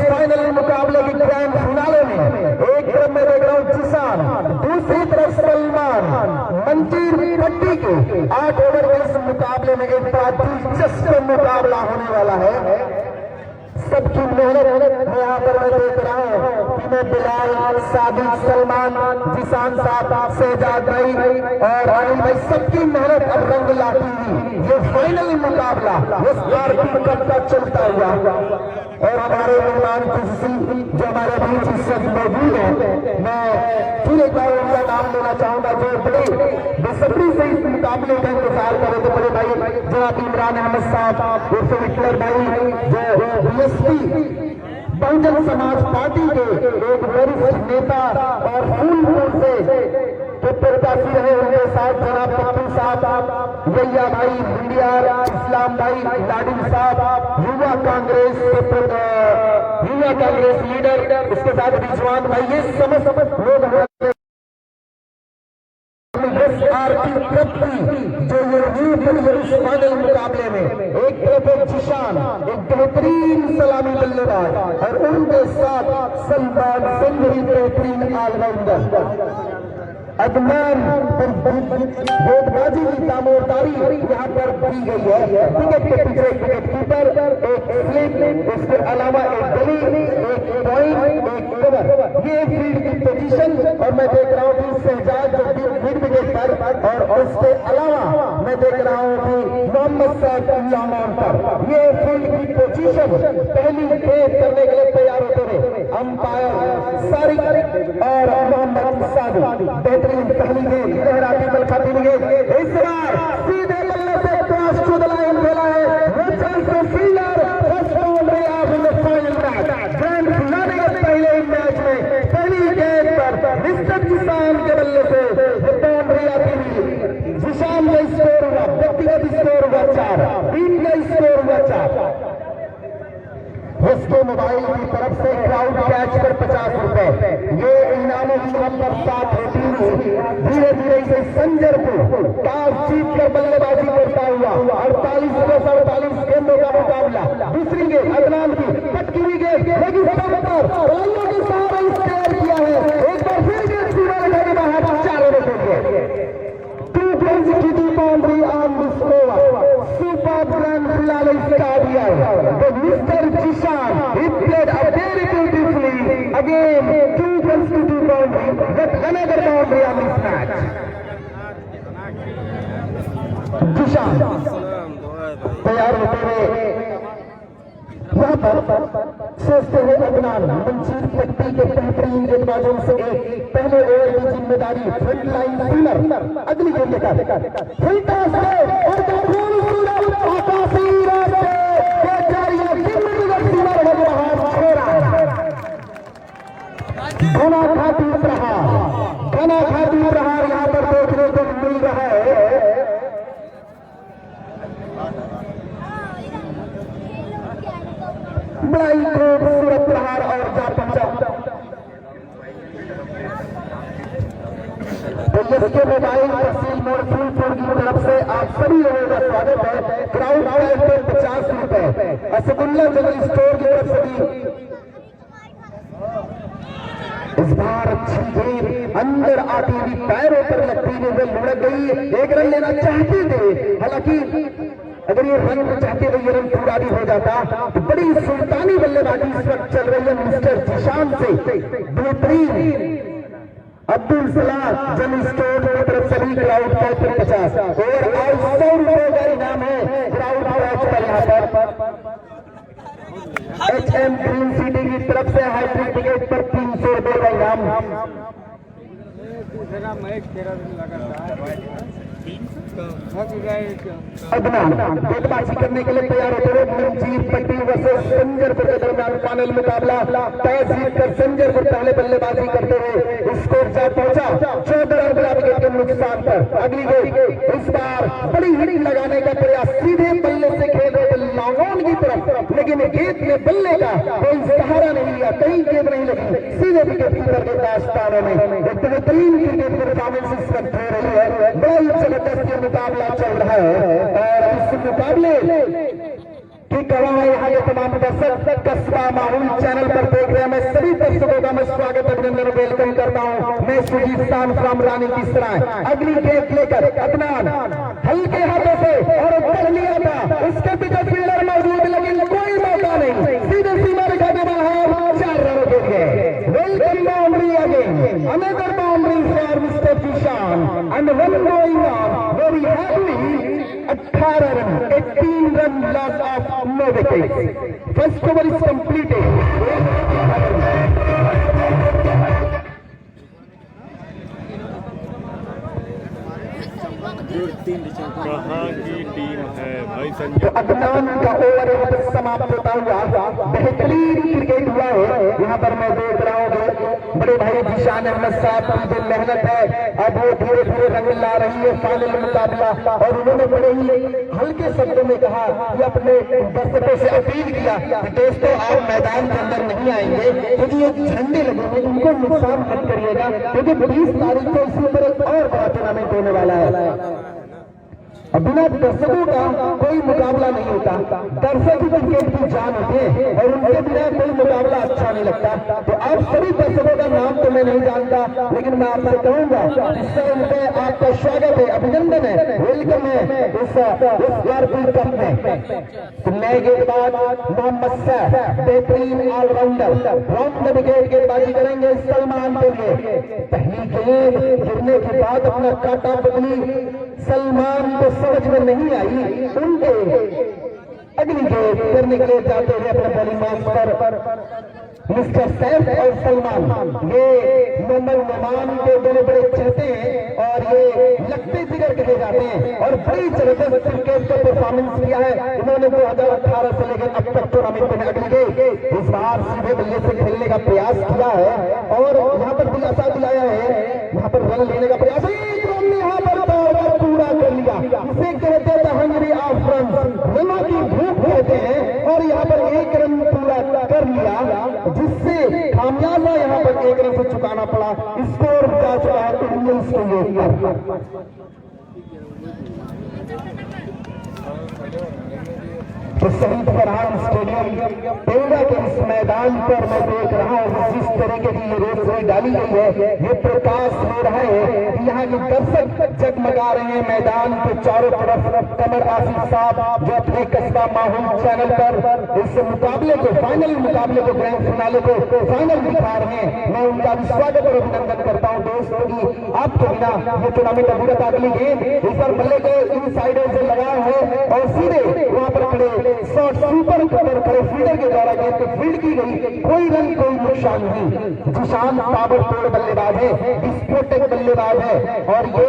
Final मुकाबले की grand finale में एक तरफ मैं देख रहा हूँ जिसान, दूसरी तरफ सलमान। मंजीर पट्टी के 8 ओवर के इस मुकाबले में एक बड़ा दिलचस्प मुकाबला होने वाला है। सबकी मेहनत मैं यहाँ पर मैं देख रहा हूँ कि मैं बिलाल, साबिक, सलमान, जिसान साहब, शहजाद भाई और अनिल भाई, सबकी मेहनत अब रंग लाती हुई ये फाइनल मुकाबला इस बार कब तक चलता हुआ। और हमारे मेहमान खुशी जो हमारे बीच इस वक्त मौजूद है, मैं फिर एक बार उनका नाम लेना चाहूंगा जो बड़े बेसब्री से इस मुकाबले का इंतजार करे थे। बड़े भाई जनाब इमरान अहमद साहब, हिटलर भाई जो बहुजन समाज पार्टी के एक वरिष्ठ नेता और फूलपुर से जो प्रत्याशी रहे, उनके साथ जनाब पप्पू साहब, यैया भाई, इंडिया, इस्लाम भाई, लाडिन साहब, युवा कांग्रेस लीडर, उसके साथ रिजवान भाई, ये समस्त लोग जो ये फाइनल मुकाबले में एक तरफ जिशान एक बेहतरीन सलामी बल्लेबाज और उनके साथ सलमान संघवी बेहतरीन ऑलराउंडर। अदनान गेंदबाजी की तामोरदारी यहाँ पर दी गई है। विकेट के पीछे विकेट कीपर, एक स्लिप, उसके अलावा एक गली, एक पॉइंट, एक कवर, ये फील्ड की पोजीशन। और मैं देख रहा हूँ कि शहजाद मिड विकेट पर, और उसके अलावा मैं देख रहा हूँ कि मोहम्मद साहब पर ये फील्ड की पोजीशन पहली गेंद करने के लिए तैयार होते रहे अंपायर सारिक और मोहम्मद सादू। बेहतरीन पहली गेंद लहराती मलखाती गेंद, इस बार सीधे बल्ले से क्रॉस टू द लाइन खेला है fielder. First boundary of the final match, grand finale के पहले मैच में पहली गेंद पर मिस्टर जिसान के बल्ले से बाउंड्री आती हुई। जिसान का स्कोर हुआ, व्यक्तिगत स्कोर हुआ 4, टीम का स्कोर हुआ 4। उसके मोबाइल की तरफ से क्राउड कैच पर 50 रुपए, ये इनामों की पर 7 होती हुई धीरे धीरे इसे संजर को टॉस जीत कर बल्लेबाजी करता हुआ 48 गेंदों का मुकाबला। दूसरी गेंद अदनान की पटकी हुई गेंद, लेकिन के सहारे स्टेयर किया है। एक बार फिर गेंद सीमा लगा के बाहर 4 ओवर के लिए 2 points की दी boundary on this over. Super grand finale start किया है। Mister Zeeshan he played a very beautifully again 2 points to 2 boundary, but another boundary on this match. Zeeshan तैयार होते हुए यहाँ पर सोचते हुए अदनान मंजीर पट्टी के बेहतरीन गेंदबाजों से एक। पहले ओवर की जिम्मेदारी फ्रंट लाइन स्पिनर, अगली गेंद लेकर घना खाती प्रहार यहाँ पर देखने को मिल रहा है। बड़ा ही खूबसूरत प्रहार और जा पहुंचा। तो इसके मोबाइल तहसील मोड़ फूलपुर की तरफ से आप सभी लोगों का स्वागत है। क्राउड प्राइज 50 रुपए, असगुल्ला जनरल स्टोर की तरफ से इस बार अच्छी गेंद अंदर आती हुई पैरों पर लगती हुई लुढ़क गई। एक रन लेना चाहते थे, हालांकि अगर ये रन चाहते हुए ये रन पूरा भी हो जाता तो बड़ी सुल्तानी बल्लेबाजी इस वक्त चल रही है मिस्टर जिशान से। बेहतरीन अब्दुल सलाम जनरल स्टोर की तरफ से भी क्राउड कैच पर 50 और 100 रुपए का इनाम है क्राउड कैच पर। यहाँ पर HM ग्रीन सिटी की तरफ से हाइब्रिड टिकट पर 300 रुपए का इनाम। अदनान गेंदबाजी करने के लिए तैयार होते हुए मंजीर पट्टी वर्सेस संजरपुर के दरमियान फाइनल मुकाबला। टॉस जीतकर संजरपुर पहले बल्लेबाजी करते हुए स्कोर जा पहुंचा 14 रन विकेट के नुकसान पर। अगली गेंद इस बार बड़ी हिट लगाने का प्रयास, सीधे बल्ले से खेल रहे लॉन्ग की तरफ, लेकिन गेंद में बल्ले का कोई सहारा नहीं लिया, कहीं गेंद नहीं लगी, सीधे विकेट कीपर के दास्तानों में एक बेहतरीन क्रिकेट परफॉर्मेंस इस वक्त हो रही है। बड़ा ही जबरदस्त मुकाबला चल रहा है और इस मुकाबले कि कहा है यहाँ के तमाम दर्शक कस्बा माहौल चैनल पर देख रहे हैं। मैं सभी दर्शकों का मैं स्वागत अभिनंदन वेलकम करता हूँ। मैं सुजीत शान फ्रॉम रानी की सराय अगली गेट लेकर अदनान हल्के हाथों से और कर लिया था, उसके पीछे फील्डर मौजूद लेकिन कोई मौका नहीं, सीधे सीमा रेखा के बाहर 4 रनों के लिए। Welcome boundary again, another boundary for mister Zeeshan and one going on very happy 18 run, 18 run loss of no wickets. First over is completed. कहाँ की टीम है भाई संजय? तो अदनान का ओवर यहाँ पर समाप्त होता हुआ बेहतरीन क्रिकेट हुआ है। यहाँ पर मैं देख रहा हूँ बड़े भाई जिशान अहमद साहब की जो मेहनत है अब वो धीरे धीरे रंग ला रही है फाइनल मुकाबला। और उन्होंने बड़े ही हल्के शब्दों में कहा कि अपने दर्शकों से अपील किया कि दोस्तों आप मैदान के अंदर नहीं आएंगे क्योंकि ये झंडे लगे उनको नुकसान मत करिएगा, क्योंकि 20 तारीख को इसके ऊपर एक और बड़ा टूर्नामेंट होने वाला है। अब बिना दर्शकों का कोई मुकाबला नहीं होता, दर्शक ही क्रिकेट की जान होते हैं और उनके बिना कोई मुकाबला अच्छा नहीं लगता। तो आप सभी दर्शकों का नाम तो मैं नहीं जानता, लेकिन मैं आपसे कहूंगा इससे उनके आपका स्वागत है, अभिनंदन है, वेलकम है इस वर्ल्ड कप में। तो नए गेंदबाज मोहम्मद सैफ बेहतरीन ऑलराउंडर राउंड द विकेट गेंदबाजी करेंगे सलमान के लिए। पहली गेंद गिरने के बाद अपना काटा बदली सलमान को समझ में नहीं आई, उनके अगली गेंद करने के लिए जाते हैं अपने बॉलिंग मास्टर मिस्टर सैफ और सलमान। ये मोहम्मद मेहमान के दोनों बड़े चहते हैं और ये लगते जिगर कहे जाते हैं और बड़ी जबरदस्त क्रिकेट का परफॉर्मेंस किया है इन्होंने 2018 से लेकर अब तक टूर्नामेंट में। अगली गेंद इस बार सीधे बल्ले से खेलने का प्रयास किया है और यहाँ पर दिलासा दिलाया है, यहाँ पर रन लेने का प्रयास यहाँ पर पूरा कर लिया। इसे कहते हैं हंगरी ऑफ रन, रनों की भूख कहते हैं और यहाँ पर 1 रन पूरा कर लिया जिससे खामियाजा यहाँ पर 1 रन से चुकाना पड़ा। स्कोर जा चुका है 19 के लिए। तो शहीद फरहान स्टेडियम पेड़ा के इस मैदान पर मैं देख रहा हूँ जिस तरीके की ये रोशनी डाली गई है, ये प्रकाश हो रहा है, यहाँ के दर्शक जगमगा रहे हैं मैदान के चारों तरफ। कमर आसिफ साहब जो अपने कस्बा माहौल चैनल पर इस मुकाबले को फाइनल मुकाबले को ग्रैंड फिनाले को फाइनल दिखा रहे हैं, मैं उनका भी स्वागत और अभिनंदन करता हूँ। दोस्तों की आपके बिना ये टूर्नामेंट अधूरा था। अगली गेंद इस पर बल्ले के इन साइडों से लगा है और सीधे वहां पर खड़े शॉट सुपर कवर खड़े फील्डर के द्वारा गेंद को फील्ड की गई, कोई रन कोई नुकसान नहीं। जिशान पावर तोड़ बल्लेबाज है, विस्फोटक बल्लेबाज है और ये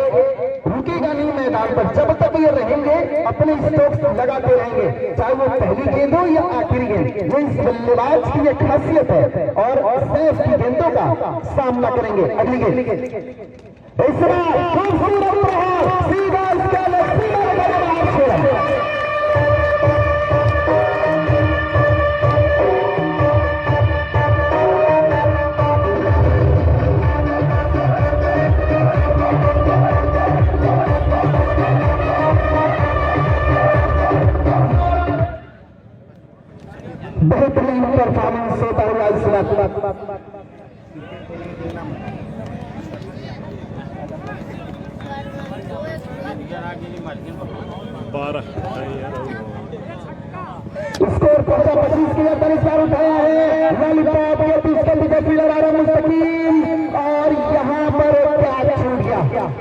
रुकेगा नहीं मैदान पर जब तक ये रहेंगे अपने स्ट्रोक्स लगाते रहेंगे, चाहे वो पहली गेंद हो या आखिरी गेंद। ये इस बल्लेबाज की एक खासियत है और सैफ की गेंदों का सामना करेंगे। अगली गेंद इस बार खूबसूरत प्रहार सीधा इसका बेहतरीन परफॉर्मेंस होता हुआ इस वक्त 12 स्कोर 25 के लिए 45 बार उठाया है लॉलीपॉप और 20 के विकेट फील्डर आ रहा मुस्तकीम और यहाँ पर कैच छूट गया।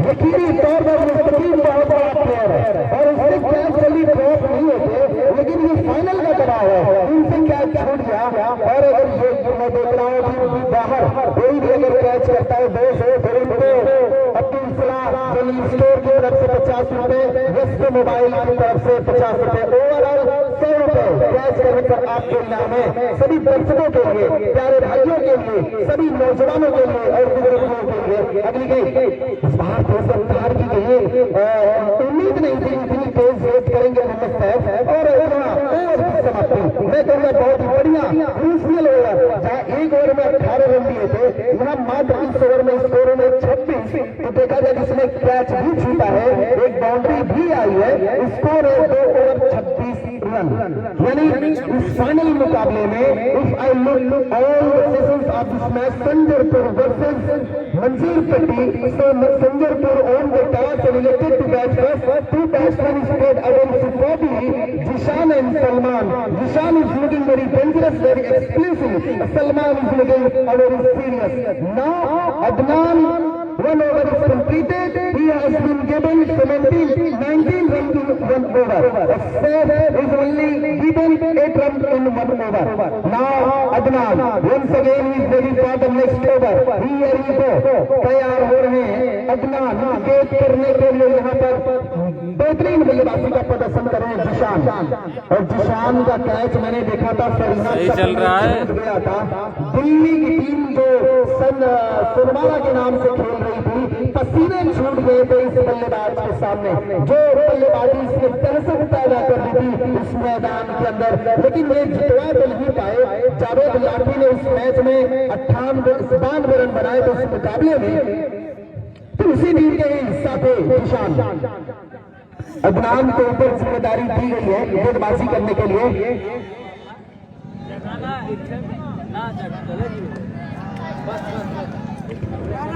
यकीनी तौर पर मुस्तकीम बहुत बड़ा प्लेयर है और उससे कैच जल्दी ड्रॉप नहीं होते, लेकिन ये फाइनल का दबाव है, इनसे कैच छूट गया। और अगर ये मैं देख रहा हूँ बाहर कोई भी अगर कैच करता है 2 से फिर उनको अपनी सलाह स्टोर की तरफ से 50 रुपए, वेस्ट मोबाइल की तरफ से 50 रुपए, ओवरऑल 100 रुपए कैच करने पर आपके इनाम है। सभी दर्शकों के लिए, प्यारे भाइयों के लिए, सभी नौजवानों के लिए और बुजुर्गों के लिए। अगली गेंद इस बार तो सरकार की उम्मीद नहीं थी इतनी तेज रेट करेंगे मोहम्मद सैफ और समाप्ति मैं कहूँगा बहुत ही बढ़िया क्रूशियल ओवर, जहाँ 1 ओवर में 18 रन दिए थे, यहाँ मात्र इस ओवर में स्कोर में 26। तो देखा जाए जिसमें कैच भी छूटा है, एक बाउंड्री भी आई है, स्कोर है 2 ओवर 26 रन, यानी मुकाबले में if I look all the sessions of this match, Sanjarpur versus Manjeerpatti, so Sanjarpur on the toss and elected to bat first. Two batsmen scored against superbly, Jishan and Salman. Jishan is looking very dangerous, very explosive. Salman is looking very serious. Now Adnan, one over is completed. He has been given 19 runs in 1 over. Except is only given 8 runs in 1 over. Now Adnan, once again he is ready for the next over. Here he go. तैयार हो रहे हैं Adnan wicket करने के लिए। यहाँ पर बेहतरीन बल्लेबाजी का प्रदर्शन कर रहे हैं जिशान, और जिशान का कैच मैंने देखा था सही चल रहा है। गया था। दिल्ली की टीम जो सोनवाला के नाम से खेल रही थी, पसीने छूट गए थे इस बल्लेबाज के सामने, जो बल्लेबाजी इसने दहशत पैदा कर दी थी इस मैदान के अंदर, लेकिन वे जितवा तो नहीं पाए। जावेद लाठी ने इस मैच में 92 रन बनाए थे इस मुकाबले में, तो उसी टीम के हिस्सा थे जिशान। अदनान के ऊपर जिम्मेदारी दी गई है गेंदबाजी करने के लिए।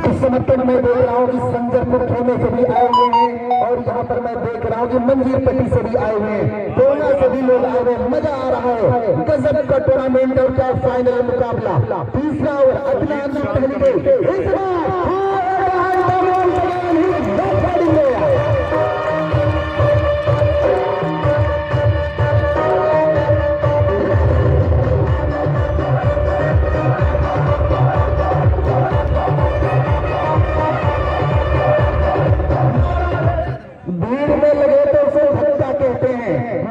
इस समय तक मैं देख रहा हूँ कि संजरपुर खेमे से भी आए हुए हैं, और यहाँ पर मैं देख रहा हूँ कि मंजीरपट्टी से भी आए हुए हैं, दोनों से भी लोग आए हुए हैं। मजा आ रहा है, गजब का टूर्नामेंट और क्या फाइनल मुकाबला। तीसरा ओवर अदनान की पहली गेंद, इस बार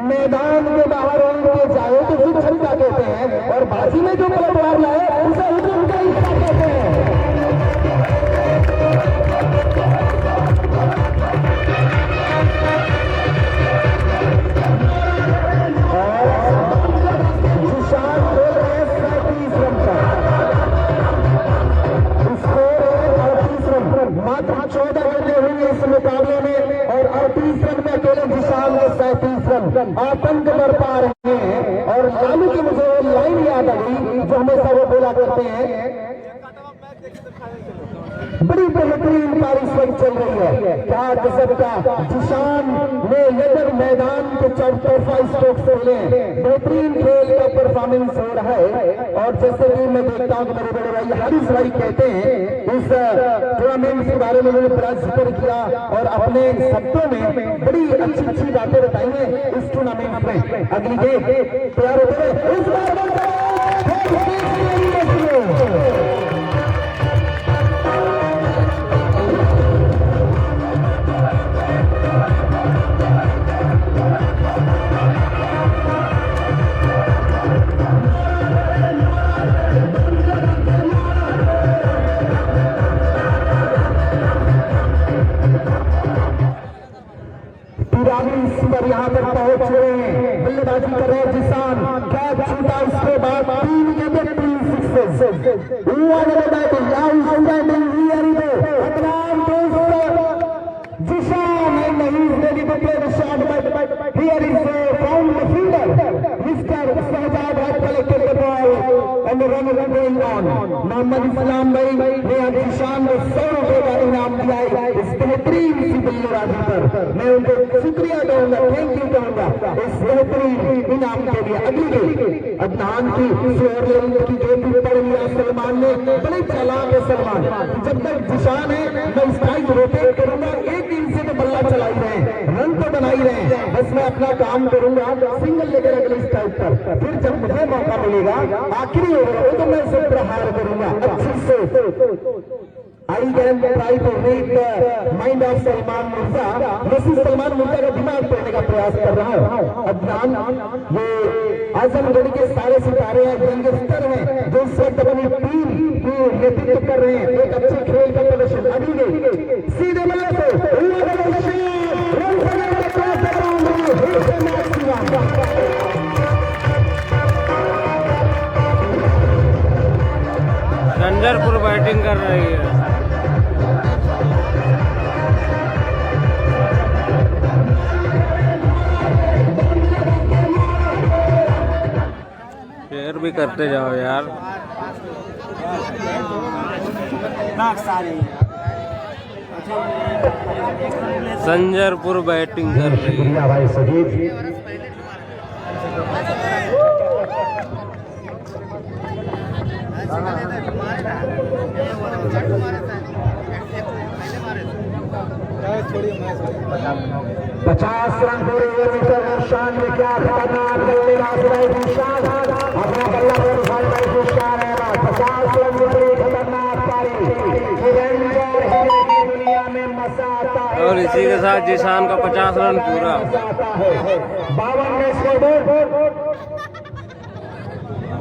मैदान के बाहर उनके जाए तो फिर छक्का कहते हैं, और बाजी में जो पलटवार लाए उसे उनका हिस्सा कहते हैं। जिशान खेल रहे हैं 37 रन का, स्कोर है 38 रन, मात्र 14 रन हुए इस मुकाबले में, और 38 रन में अकेले जिशान के 37 रन आतंक बरपा रहे हैं। और लालू की मुझे वो लाइन याद आ गई जो हमेशा वो बोला करते हैं, बड़ी बेहतरीन पारी चल रही है, क्या गजब का। जिशान ने लेदर मैदान के चौतरफा स्ट्रोक खोले, बेहतरीन खेल का परफॉर्मेंस हो रहा है। और जैसे कि मैं देखता हूँ कि मेरे बड़े भाई हारिस भाई कहते हैं, इस टूर्नामेंट के बारे में उन्होंने बड़ा जिक्र किया और अपने शब्दों में बड़ी अच्छी अच्छी बातें बताई हैं इस टूर्नामेंट में। अगली गेम तैयार होते हैं, इस बार पर यहाँ पर पहुंच रहे हैं, बल्लेबाजी कर रहे हैं जिशान, कैच छूटा, उसके बाद 3 गेंदें 3 sixes. Zeeshan and he is ready to play the shot, but here is found the fielder mister Shahzad has collected the ball and run going on. Mohammad Islam भाई ने जिशान को 100 रुपए का इनाम दिया है इस बेहतरीन सी बल्लेबाजी पर। मैं उनको शुक्रिया कहूंगा, थैंक यू कहूंगा इस बेहतरीन इनाम के लिए। अगली गेंद अदनान की स्विट्जरलैंड की गेंद पड़ लिया सलमान ने, बड़े चालाक है सलमान। जब तक जिशान है मैं स्ट्राइक रोटेट करूंगा, एक दिन से तो बल्ला चला ही रहे, रन तो बना ही रहे, बस मैं अपना काम करूंगा, सिंगल लेकर अगले स्ट्राइक पर, फिर जब मुझे मौका मिलेगा आखिरी ओवर हो तो मैं इसे प्रहार करूंगा अच्छी से। I can try to read the mind of Salman Mirza, मैं सलमान मिर्जा का दिमाग तोड़ने का प्रयास कर रहा हूँ। अदनान ये आजमगढ़ के सारे सितारे हैं, गैंगस्टर हैं, जो इस वक्त अपनी टीम को नेतृत्व कर रहे हैं, एक अच्छे खेल का प्रदर्शन। अभी गई सीधे बल्ले से संजरपुर बैटिंग कर रही है। भी करते जाओ यार। संजरपुर बैटिंग कर रही है। शुक्रिया भाई सजीद। पचास रन पूरे निशान में क्या खतरनाक बल्लेबाज भाई निशान अपना बल्ला भाई भाई निशान है 50 रन पूरी खतरनाक पारी दुनिया में मजा आता है। और इसी के साथ जिशान का 50 रन पूरा। 52 में स्कोर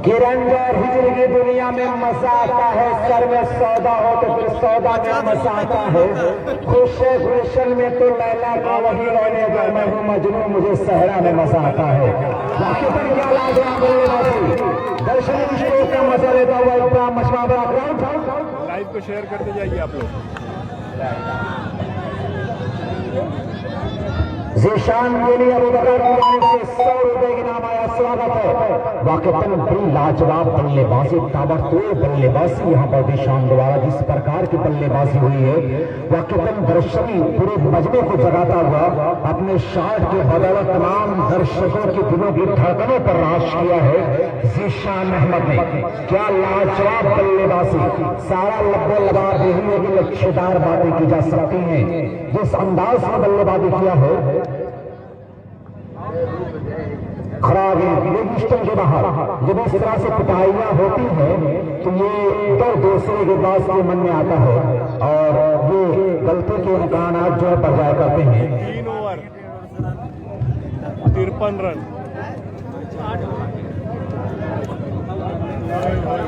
किरण और हिजर की दुनिया में मजा आता है। सर में सौदा हो तो फिर सौदा में मजा आता है। खुश गुलशन में तो लैला का वही रोने का मैं हूँ मजनू मुझे सहरा में मजा आता है। बाकी पर क्या लाजवाब बल्लेबाजी दर्शक विश्व का मजा लेता हुआ इतना मशवाबा ग्राउंड। लाइव को शेयर करते जाइए आप लोग। जीशान के लिए अबू बकर की जानिब से 100 रुपए की नाम आया। स्वागत है। वाकई बड़ी लाजवाब बल्लेबाजी ताबड़तोड़ बल्लेबाजी यहाँ पर जीशान द्वारा जिस प्रकार की बल्लेबाजी हुई है वाकई दर्शक पूरे मजमे को जगाता हुआ अपने शॉट के बदौलत तमाम दर्शकों के दिलों की धड़कनों पर राज किया है जीशान अहमद ने। क्या लाजवाब बल्लेबाजी। सारा लब्बो लबार नहीं है कि लच्छेदार बातें की जा सकती हैं। जिस अंदाज में बल्लेबाजी किया है खराब स्टम के बाहर जब इस तरह से पिटाइयां होती हैं तो ये दर दूसरे के बाद के मन में आता है और ये गलती के इम्कान जो है बजाय करते हैं। 3 ओवर 53 रन।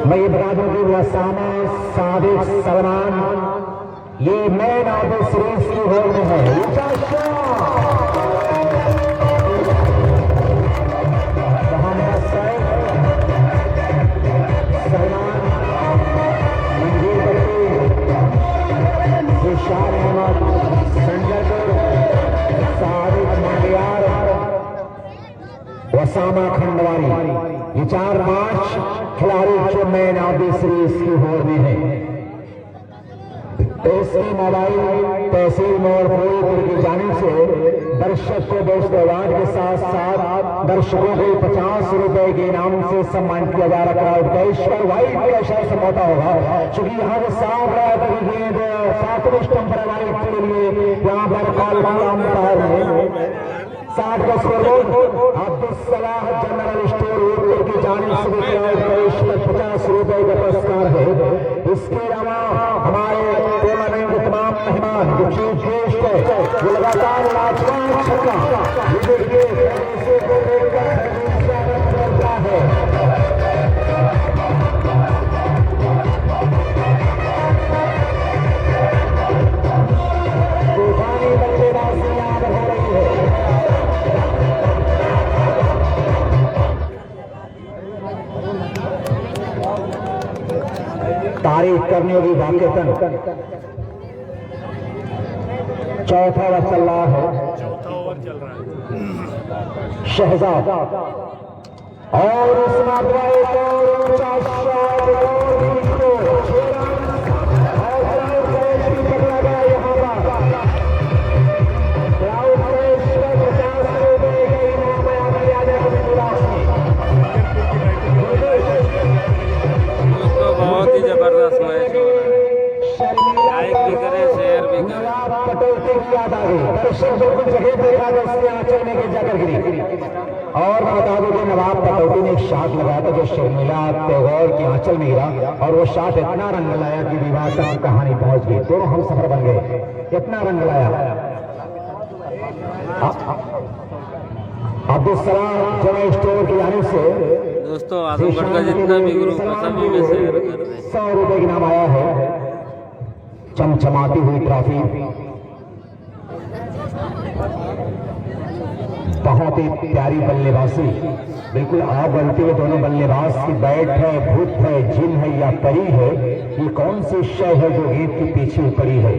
मैं ये बता दूं कि वसामा सादिक सलमान ये मैन ऑफ द सीरीज की होल में है। वसामा खंडवारी ये 4-5 खिलाड़ी जो मैन ऑफ द सीरीज की होड़ में है। एसपी मोबाइल तहसील मोड़ फूलपुर की जानिब से दर्शक को दोस्त अवार्ड के साथ साथ दर्शकों को 50 रुपए के इनाम से सम्मानित किया जा रहा है। कैशर वाइट कैशर समझौता होगा चूंकि यहाँ से साफ रहा गेंद 7वें स्टंप पर वाइट के लिए यहाँ पर कॉल है 60 का स्कोरबोर्ड अब्दुल सलाह जनरल स्टोर की जानिब से 50 रुपए का पुरस्कार है। इसके अलावा हमारे टूर्नामेंट के तमाम मेहमान जो चीफ गेस्ट है वो लगातार लाजवाब छक्का करता है। तूफानी बल्लेबाजी याद हो रही है। तारीफ करने होगी वाकई चौथा ओवर चल रहा है। शहजाद और इस मात्रा एक और ऊंचा शॉट पकड़ा गया यहाँ पर क्राउड प्रेस 50 रुपए का इनाम बहुत ही जबरदस्त मैच हो रहा है। लाइक भी करें शेयर भी करें। कटौती की याद आ गई दर्शक जो कुछ जगह देखा तो उसके आंचल में जाकर गिरी। और बता दो कि नवाब पटौती ने एक शॉट लगाया था जो शर्मिला टैगोर के आंचल में गिरा और वो शॉट इतना रंग लाया कि विवाह तक कहानी पहुंच गई। दोनों हम सफर बन गए। इतना रंग लाया। अब्दुल सलाम जनरल स्टोर की जानिब से दोस्तों आजमगढ़ का जितना भी ग्रुप है सभी में शेयर कर दें। 100 रुपए की नाम आया है। चमचमाती हुई ट्रॉफी बहुत ही प्यारी बल्लेबाजी बिल्कुल आप बनते हुए दोनों बल्लेबाज की बैट है भूत है जिन है या परी है ये कौन सी शय है जो गेंद के पीछे पड़ी है।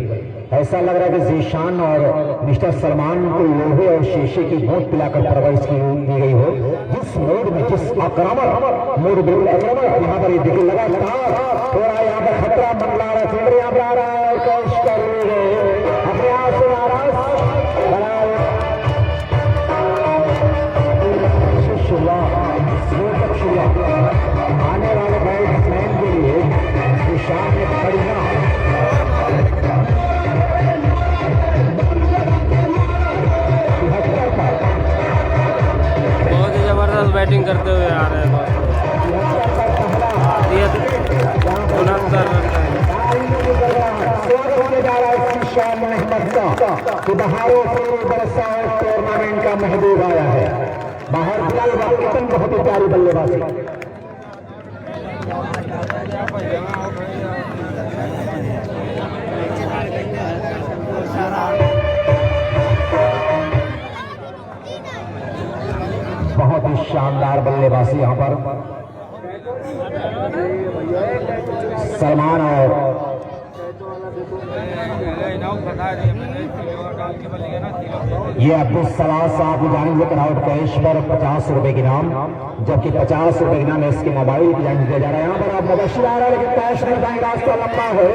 ऐसा लग रहा है कि जीशान और मिस्टर सलमान को लोहे और शीशे की गोंद पिलाकर परवरिश की गई हो। जिस मूड में, जिस आक्रामक मूड, बिल्कुल आक्रामक यहाँ पर ये दिखे लगातार थोड़ा यहाँ पर खतरा मंडला रहा है, यहाँ पर आ रहा है और कैश कर अपने आप से नाराज आने वाले बैट्समैन के लिए निशान में बढ़िया बहुत ही जबरदस्त बैटिंग करते हुए आ रहे हैं। 69 बहारों से बरसा टूर्नामेंट का महबूब आया है। बाहर वाकितन बहुत ही प्यारी बल्लेबाजी। बहुत ही शानदार बल्लेबाजी यहाँ पर सलमान और ये अब्दुल सलाह साहब की जानिब से कराउट कैश पर 50 रुपए के नाम, जबकि 50 रुपए के नाम इसके मोबाइल की जानिब दिया जा रहा है। यहाँ पर आप मुबशिर आ रहा है, लेकिन कैश में जाएंगे, रास्ता लंबा है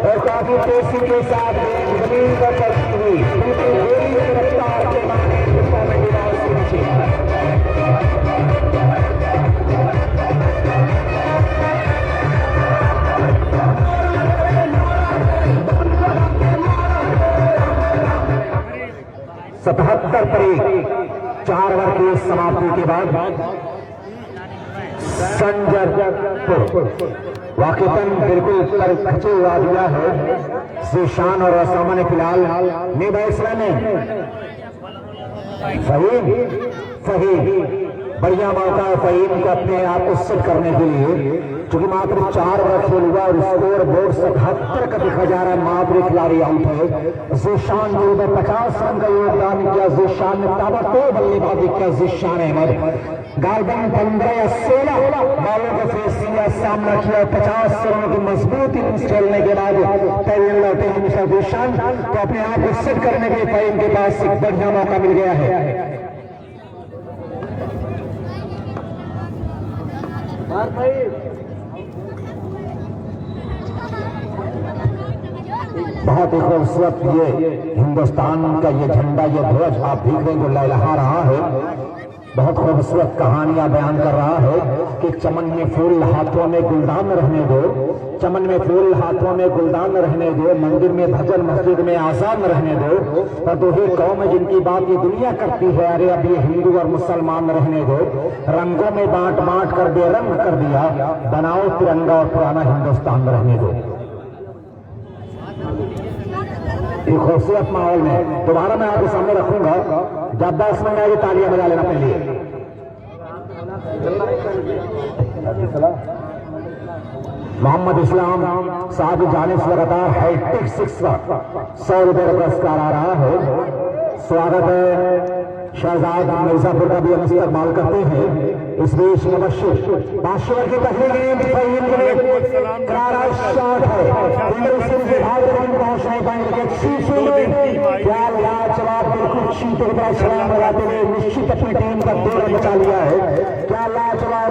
और काफी तेजी के साथ जमीन पर चलती हुई रफ्तार के सतहत्तर पर 4 ओवर की समाप्ति के बाद संजरपुर वाकितन बिल्कुल पर खचे हुआ दिया है। जीशान और असामा ने फिलहाल ने बैट्समैन फहीम बढ़िया मौका है फहीम को अपने आप को सेट करने के लिए, क्योंकि मात्र 4 ओवर खेल हुआ और स्कोर बोर्ड 77 का दिखा जा रहा है। मात्र खिलाड़ी आउट है। जीशान ने 50 रन का योगदान किया। जीशान ने ताबड़तोड़ बल्लेबाजी किया। जीशान अहमद गार्डन 15 या 16 बॉलों का फेस का सामना किया। 50 रनों की मजबूत इनिंग्स खेलने के बाद पहले लौटे हैं मिस्टर जीशान तो अपने आप को सेट करने के लिए फहीम के पास एक बढ़िया मौका मिल गया है। बहुत ही खूबसूरत ये हिंदुस्तान का ये झंडा, ये ध्वज आप देख रहे हैं जो लहरा रहा है। बहुत खूबसूरत कहानियां बयान कर रहा है कि चमन में फूल हाथों में गुलदान रहने दो, चमन में फूल हाथों में गुलदान रहने दो, मंदिर में भजन मस्जिद में आजान रहने दो, पर दो ही कौम है जिनकी बात ये दुनिया करती है। अरे अब ये हिंदू और मुसलमान रहने दो, रंगों में बांट बांट कर बेरंग कर दिया, बनाओ तिरंगा और पुराना हिंदुस्तान रहने दो। एक खूबसूरत माहौल में दोबारा मैं आपके सामने रखूंगा, जब 10 मिनट आएगी तालियां बजा लेना पहले। मोहम्मद इस्लाम साहब की जानिब से लगातार हैट्रिक 6 का 100 रुपए का पुरस्कार आ रहा है। स्वागत है शहजाद मिर्जापुर का भी हम इस्तेमाल करते हैं। इस बीच मुबशिर बादशाह की पहली गेंद फहीम के लिए करारा शॉट है। पहुंच नहीं पाएंगे, क्या लाजवाब बिल्कुल चीते की तरह छलांग लगाते हुए निश्चित अपनी टीम का दौर बचा लिया है। क्या लाजवाब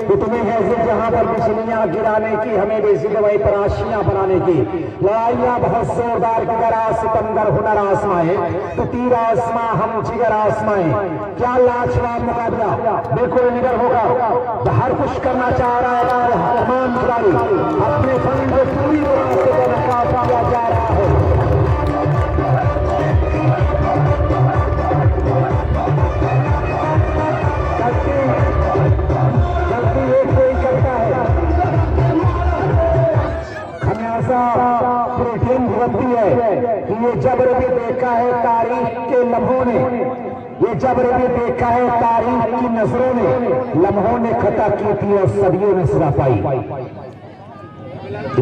इतनी हैसियत जहां पर बिजलियां गिराने की, हमें बेसी दवाई पराशियां बनाने की लड़ाइयां बहुत जोरदार की तरह सिकंदर हुनर आसमाए तो तीर आसमां हम जिगर आसमाए। क्या लाजवाब मुकाबला बिल्कुल निगर होगा। हर कुछ करना चाह रहा है तमाम खिलाड़ी, अपने फन को पूरी तरह से नकाब किया जा रहा है। भुगतती है कि ये जबर भी देखा है तारीख के लम्हों ने, ये जबर भी देखा है तारीख की नजरों ने, लम्हों ने खता की थी और सदियों ने सजा पाई।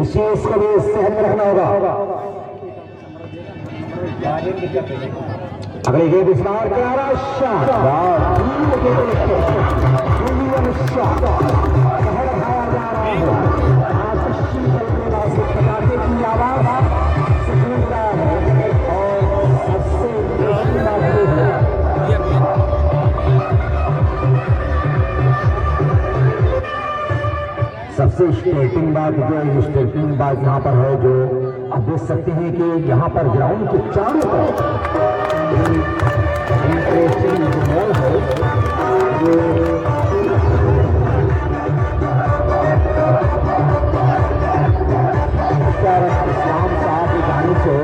इस चीज को भी सहन रखना होगा। अगले गेंद इस बार प्यारा की आवाज सबसे स्टेटिंग बात जो स्टेटिंग बात यहाँ पर है, जो आप देख सकते हैं कि यहाँ पर ग्राउंड के चारों तरफ इंटरेस्टिंग माहौल है जो इस्लाम साहब की जानिब से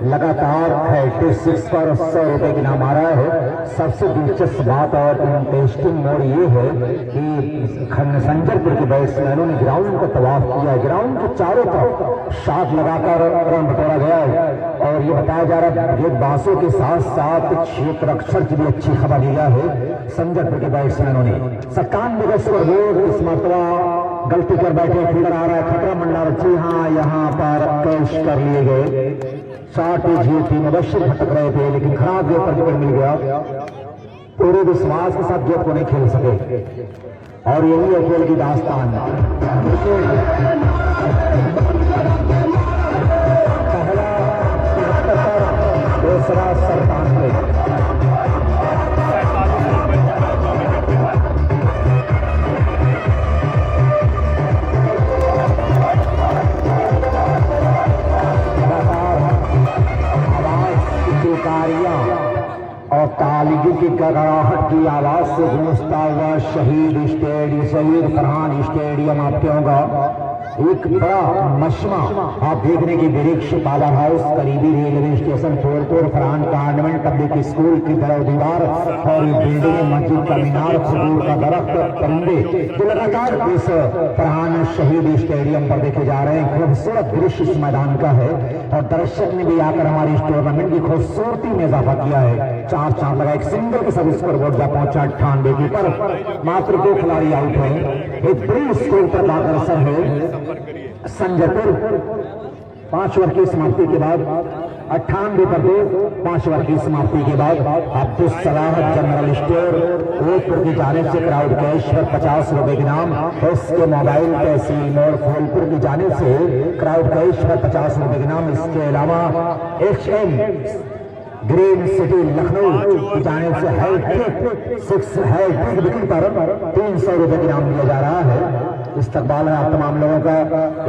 लगातार 36 पर 100 रुपए की इनाम आ रहा है। सबसे दिलचस्प बात और इंटरेस्टिंग मोड़ ये है कि संजरपुर के बैट्समैनों ने ग्राउंड को तवाफ किया है। ग्राउंड के चारों तरफ शॉट लगाकर रन बटोरा गया है और ये बताया जा रहा है गेंदबाजों के साथ साथ क्षेत्र रक्षक की भी अच्छी खबर दी गया है संजरपुर के बैट्समैनों ने। 97 स्कोर बोर्ड इस मरतबा गलती कर बैठे, फील्डर आ रहा है, खतरा मंडा। जी हाँ, यहाँ पर कैच कर लिए गए। शॉट जीती मुबश्शिर भटक रहे थे लेकिन खराब गेंद पर विकेट मिल गया। पूरे विश्वास के साथ गेंद को नहीं खेल सके और यही है खेल की दास्तान। पहला 73, दूसरा 97। और तालियों की गड़गड़ाहट की आवाज से गूंजता हुआ शहीद फरहान स्टेडियम आपके होगा। एक बड़ा मशमा आप देखने की वृक्ष, पावर हाउस, करीबी railway station, Phulpur, Farhan convent public school की दीवार और बिल्डिंग, मस्जिद का मीनार, खजूर का दरख्त, परिंदे जो लगातार इस फरहान शहीद स्टेडियम पर देखे जा रहे हैं। खूबसूरत दृश्य इस मैदान का है और दर्शक ने भी आकर हमारी इस टूर्नामेंट की खूबसूरती में इजाफा किया है। 4 चांद लगा, एक सिंगल के साथ स्कोर बोर्ड जा पहुंचा 98 की, पर मात्र 2 खिलाड़ी आउट है। एक बड़ी स्कोर पर अग्रसर है संजरपुर। 5 ओवर की समाप्ति के बाद 98 पर 2, 5 ओवर की समाप्ति के बाद अब्दुल सलाह जनरल स्टोर ओटपुर की जानिब से क्राउड कैश पर 50 रुपए के नाम, इसके मोबाइल तहसील मोड़ फूलपुर की जानिब से क्राउड कैश पर 50 रुपए के नाम। इसके अलावा HM ग्रीन सिटी लखनऊ की जानिब से हैट्रिक विकेट पर 300 रुपए के नाम दिया जा रहा है। इस्तकबाल है आप तमाम लोगों का।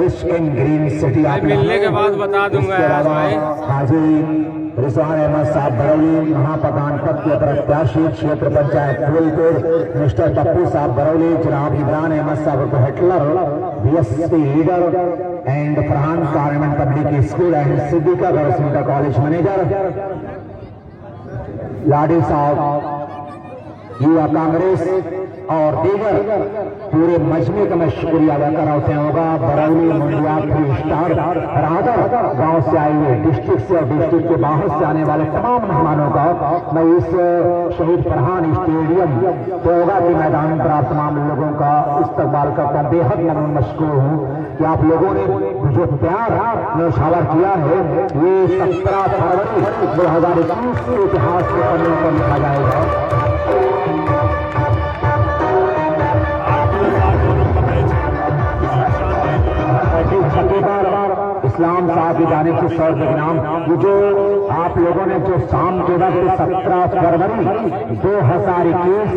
HM ग्रीन सिटी आप मिलने के बाद बता दूंगा। हाजी रिजवान अहमद साहब बरौली, महाप्रधान पद के प्रत्याशी, क्षेत्र पंचायत फूलपुर, मिस्टर पप्पू साहब बरौली, जनाब इमरान अहमद साहब हिटलर, BSc leader and Farhan convent public school and Siddiqa government college manager, Laddi साहब युवा कांग्रेस और दीगर पूरे मजमे का मैं शुक्रिया अदा कराते होगा। बरौली मुंडिया 3 स्टार राधर गांव से आए हुए, डिस्ट्रिक्ट से और डिस्ट्रिक्ट के बाहर से आने वाले तमाम मेहमानों का मैं इस शहीद फरहान स्टेडियम तोगा के मैदान पर आप तमाम लोगों का इस्तकबाल करता हूँ। बेहद ममनून मशकूर हूँ कि आप लोगों ने जो प्यार न्यौछावर किया है, ये 17 फरवरी 2021 के इतिहास के पन्नों पर लिखा जाएगा। इस्लाम साहब की जानिब से 100 रुपए के नाम। ये जो आप लोगों ने जो शाम के वक्त 17 फरवरी 2021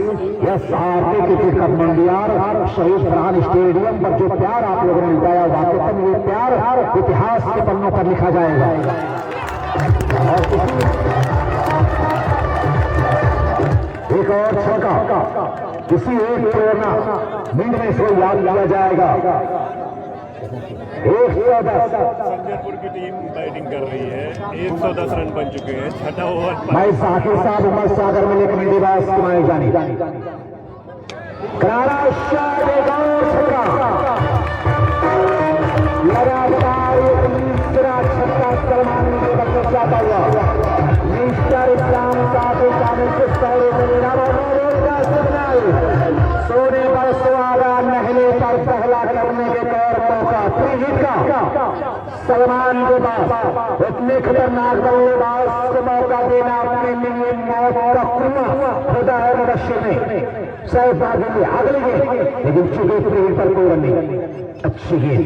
SRP क्रिकेट कप मंडियार शहीद फरहान स्टेडियम पर जो प्यार आप लोगों ने लुटाया, वाकई ये प्यार इतिहास के पन्नों पर लिखा जाएगा। और एक और छक्का किसी एक टूर्नामेंट में से याद किया जाएगा। 110 संजरपुर की टीम बैटिंग कर रही है, 110 रन बन चुके हैं। 6ठा ओवर भाई साकिब साहब उमर सागर में लेकर मंडीबाज कमाई जानी करारा शाह लगातार तीसरा छक्का सलमान के बच्चे जाता हुआ मिस्टर इस्लाम साहब से 100 सोने पर सुहागा, नहले पर पहला करने के तौर मौका का सलमान के पास इतने खतरनाक बल्लेबाज को मौका देना अपने लिए मौत का कुआं खुदा है मुबश्शिर ने सैफ आगे अगले गेंद, लेकिन चुके प्लेट पर कोई रन नहीं। अच्छी गेंद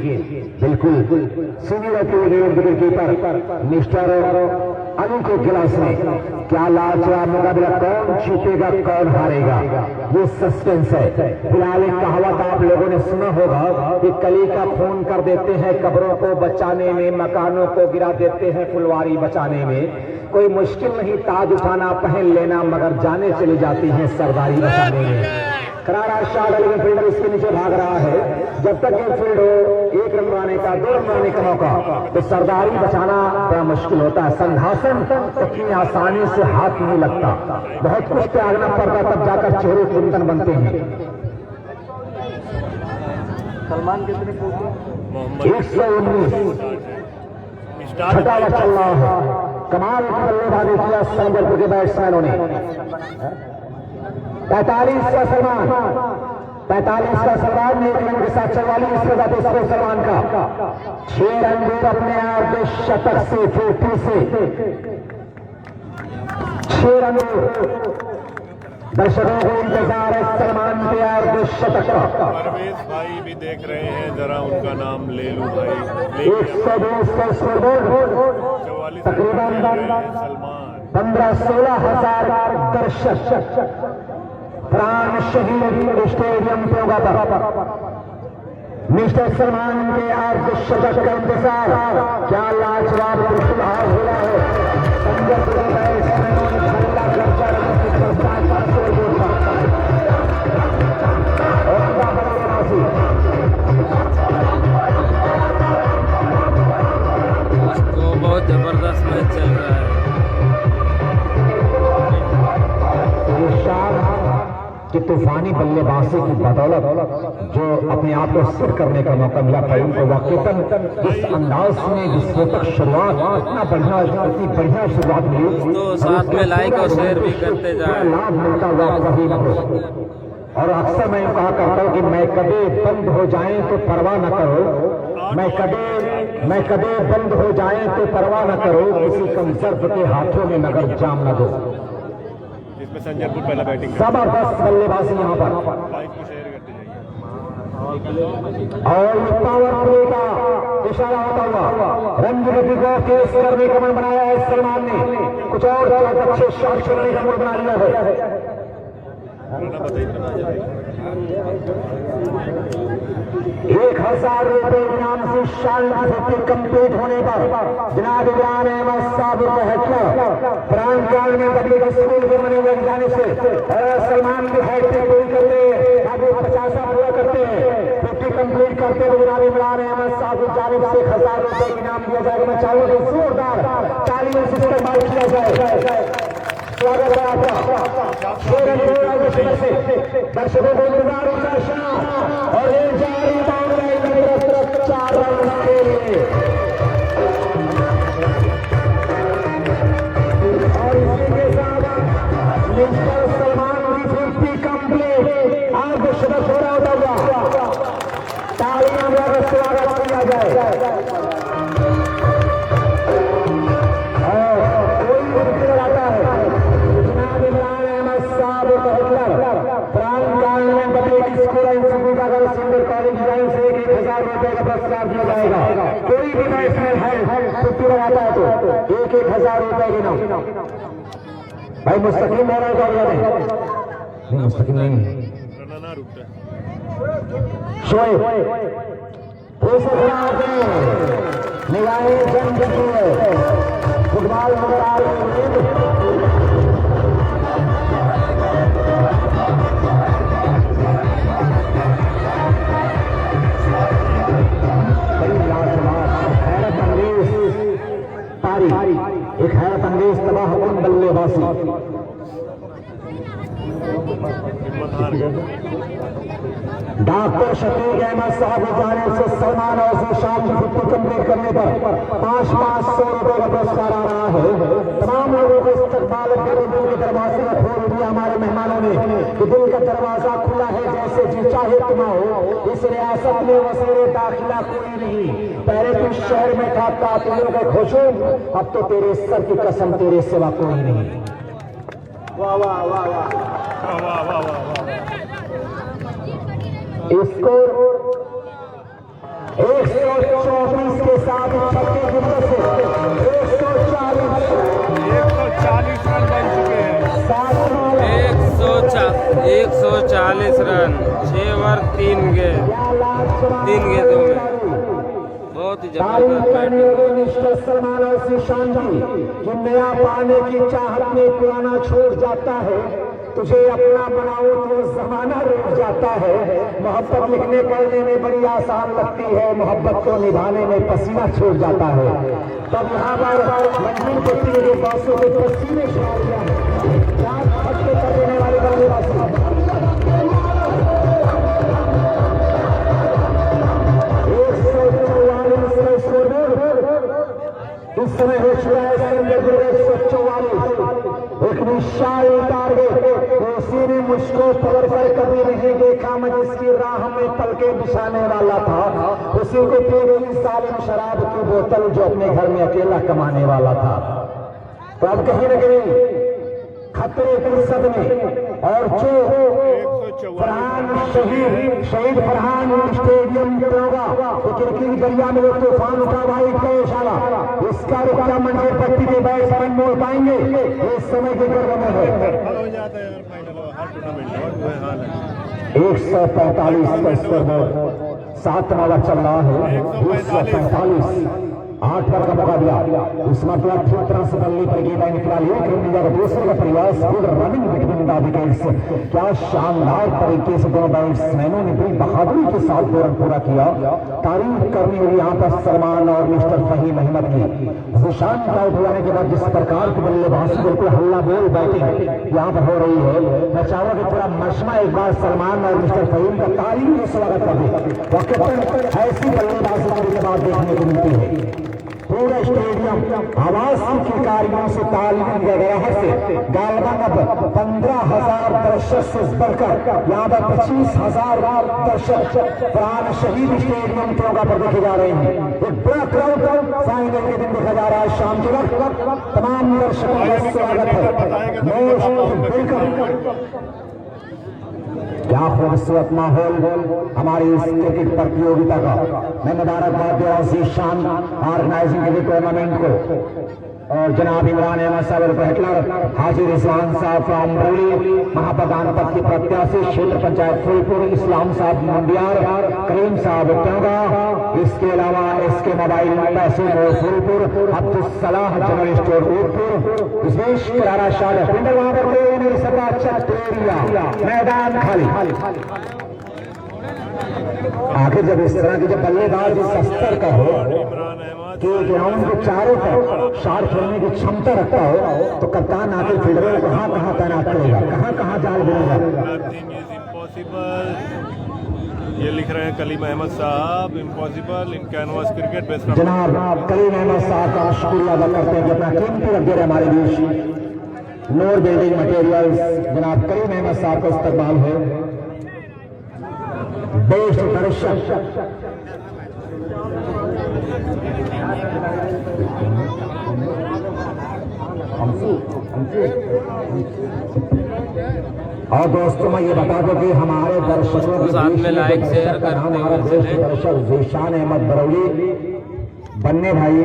बिल्कुल सीनियर गेंद विकेट कीपर मिस्टर अली के गिलास में। क्या लाजवाब मुकाबला, कौन जीतेगा कौन हारेगा, ये सस्पेंस है। फिलहाल एक कहावत आप लोगों ने सुना होगा कि कली का खून कर देते हैं कब्रों को बचाने में, मकानों को गिरा देते हैं फुलवारी बचाने में। कोई मुश्किल नहीं ताज उठाना पहन लेना, मगर जाने चली जाती हैं सरदारी बचाने में। करारा शाह अली फील्डर इसके नीचे भाग रहा है। जब तक ये फील्ड हो, 1 रन बनाने का 2 रन बनाने का मौका, तो सरदारी बचाना बड़ा मुश्किल होता है। संघासन इतनी आसानी से हाथ नहीं लगता, बहुत कुछ त्यागना पड़ता, तब जाकर चेहरे कुंदन बनते हैं। सलमान कितने पूछे? 119 छठा ओवर चल रहा है। कमाल की बल्लेबाजी किया संबलपुर के बैट्समैनों ने। 45 का सलमान, 45 का सलमान ने 1 रन के साथ 44 रन का सलमान का 6 रन दूर अपने आप शतक से 50 से 6 रन। दर्शकों को इंतजार है सलमान के और शतक का। परवेज भाई भी देख रहे हैं, जरा उनका नाम ले लूं भाई। 120 का स्कोरबोर्ड, तकरीबन सलमान 15-16 हजार दर्शक प्राण शहीद स्टेडियम पे होगा। मिस्टर सलमान के अर्धशतक का इंतजार, क्या लाजवाब सुधार हुआ है। बहुत जबरदस्त मैच चल रहा है। कि तूफानी बल्लेबाजी की बदौलत जो अपने आप को सिर करने का मौका मिला था उनको वाकईतन इस अंदाज में विस्फोटक शुरुआत, इतनी बढ़िया शुरुआत मिली। तो साथ में लाइक और शेयर भी करते जाए, लाभ मिलता हुआ कभी न हो। और अक्सर मैं कहा करता हूँ कि मैं कदे बंद हो जाएं तो परवाह न करो, मैं कदे बंद हो जाएं तो परवाह न करो, किसी कमजर्द के हाथों में नगर जाम न दो। इसमें संजयपुर पहला बैटिंग जबरदस्त बल्लेबाजी यहाँ पर। लाइक को शेयर करते जाइए। और पावर प्ले का इशारा होता हुआ रन की गति को तेज करने का मन बनाया है सलमान ने। कुछ और अच्छे शॉट छोड़ने का मन बना लिया है। 1000 रुपए इनाम से शानदार छुट्टी कंप्लीट होने पर जनाब इमरान अहमद साहब प्रांगण में पब्लिक स्कूल के बने हुए जाने से सलमान की हैट्रिक पूरी करते आगे 50 पूरा करते हैं। छुट्टी कंप्लीट करते हुए जनाब इमरान अहमद साहब की जानिब से 1000 रुपए इनाम दिया जाएगा। मैं चाहूंगा कि जोरदार तालियों से इस्तेमाल किया जाए। स्वागत है आपका। दर्शकों को इंतजार होता शाह और ये जारी मामला 4 रन के लिए और इसी के साथ मिस्टर सलमान की 50 कंप्लीट आज शतक हो रहा होगा। तालियां द्वारा स्वागत किया जाए। कोई भी बैट्समैन है छुट्टी लगाता है तो 1,000 रुपए के नाम। भाई मुस्तकिल हो रहा है नहीं, मुस्तकिल नहीं ना रुकता शोएब निगाहें जम चुकी है। फुटबॉल नजर आ रही है। एक हैरत अंगेज तबाह कन बल्लेबाजी। डॉक्टर शफीक अहमद साहब की जानिब से सलमान और जीशान की छुट्टी कंप्लीट करने पर 500 रुपए का पुरस्कार आ रहा है। तमाम लोगों को इस्तकबाल के दरवाजे का खोल दिया हमारे मेहमानों ने कि दिल का दरवाजा खुला है, जैसे जी चाहे तुम हो। इस रियासत में वसीरे दाखिला कोई नहीं। पहले तू शहर में था कातिलों के खुशूम, अब तो तेरे सर की कसम तेरे सिवा कोई नहीं। वाह वाह वाह वाह वाह वाह वाह। स्कोर 124 के साथ 36 से 140 140 रन, 6 ओवर 3 गेंदों में। बहुत ही जबरदस्त बैटिंग। सलमान और शीशान जी जो नया पाने की चाहत में पुराना छोड़ जाता है, तुझे अपना बनाओ तो जमाना रुक जाता है। मोहब्बत लिखने पढ़ने में बड़ी आसान लगती है, मोहब्बत को निभाने में पसीना छूट जाता है। तब यहाँ पर मंजिल को तीन बासों के पसीने छोड़ देने वाले इस समय हो चुका है 144 एक विशाल टारगेट। उसी ने मुझको पकड़ कर कभी नहीं देखा, मैं जिसकी राह में पलके बिछाने वाला था, उसी को पी गई सालिम शराब की बोतल जो अपने घर में अकेला कमाने वाला था। तो अब कहीं न कहीं खतरे की सदमे और जो फरहान शहीद फरहान स्टेडियम होगा तो क्रिकेट दरिया में वो तूफान उठा भाई कौशाला, इसका रुख क्या मंजिल पट्टी के बैट्समैन मोड़ पाएंगे? इस समय की गर्भ में है 145 का स्कोर बोर्ड, 7 ओवर चल रहा है। 145 8 ओवर का मौका दिया, इस मतलब ठीक तरह से बल्ले पर गेंद निकला लिया। इंडिया का दूसरे का प्रयास, good running between the wickets. क्या शानदार तरीके से दोनों बैट्समैनों ने बड़ी बहादुरी के साथ दो रन पूरा किया। तारीफ करनी होगी यहाँ पर सलमान और मिस्टर फहीम अहमद की। निशान का आउट होने के बाद जिस प्रकार की बल्लेबाजी बिल्कुल हल्ला बोल बैटिंग यहाँ पर हो रही है, मैं चाहूंगा कि पूरा मशमा एक बार सलमान और मिस्टर फहीम का तारीफ से स्वागत कर दे। ऐसी बल्लेबाजी कभी के बाद देखने को मिलती है। पूरा स्टेडियम आवाज की किलकारियों से तालियों गड़गड़ाहट से गालबन अब 15,000 दर्शक से बढ़कर यहाँ पर 25,000 दर्शक प्राण शहीद स्टेडियम चौका पर देखे जा रहे हैं। एक बड़ा क्राउड फाइनल के दिन देखा जा रहा है। शाम के वक्त तमाम दर्शकों का स्वागत है। क्या खूबसूरत माहौल हमारी इस क्रिकेट प्रतियोगिता का। मैं मुबारकबाद दे रहा हूँ शीशान ऑर्गेनाइजिंग के टूर्नामेंट को और जनाब इमरान अहमद साहब हिटलर, हाजी रिजवान साहब फ्रॉम बरेली, महाप्रधान पद के प्रत्याशी क्षेत्र पंचायत फूलपुर, इस्लाम साहब मुंडियार, करीम साहब टोंगा, इसके अलावा इसके मोबाइल पैसे फूलपुर, अब्दुल सलाह जनरल स्टोर ऊटपुर, विशेष करारा शाह पिंडर, वहां पर कोई नहीं सका। मैदान खाली। आखिर जब इस तरह की जब बल्लेबाज इस स्तर का हो कि ग्राउंड के चारों पर शॉट खेलने की क्षमता रखता हो, तो कप्तान आखिर फील्डर को कहाँ कहाँ तैनात करेगा, कहाँ कहाँ जाल बुनेगा। ये लिख रहे हैं कलीम अहमद साहब, इम्पॉसिबल इन कैनवास क्रिकेट बेस्ट। जनाब कलीम अहमद साहब का शुक्रिया अदा करते हैं, अपना कीमती रख दे रहे हमारे बीच। नोर बिल्डिंग मटेरियल्स जनाब कलीम अहमद साहब का इस्तेमाल है। बेस्ट दर्शक और दोस्तों मैं ये बता दूं कि हमारे दर्शकों के साथ में लाइक शेयर कर हमारे बेस्ट दर्शक ज़ीशान अहमद बरौली, बन्ने भाई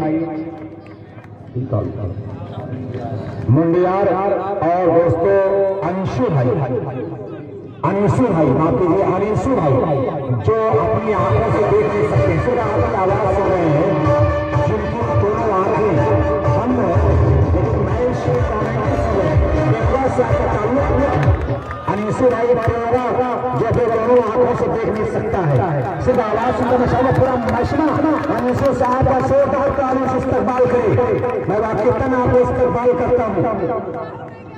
मुंडियार और दोस्तों अंशु भाई, अनिशु भाई, माफ कीजिए अनिशु भाई, जो अपनी आंखों से देख नहीं सकते, सिर्फ आपकी आवाज सुन रहे हैं, जिनकी दोनों आंखें बंद है, लेकिन मैं अनिशु भाई बरेगा जो अपने दोनों आंखों से देख नहीं सकता है, सिर्फ आवाज सुनने में पूरा मशना अनिशु साहब का शोर बहुत तारीफ इस्तेमाल करे। मैं वाकई आपको इस्तेमाल करता हूँ।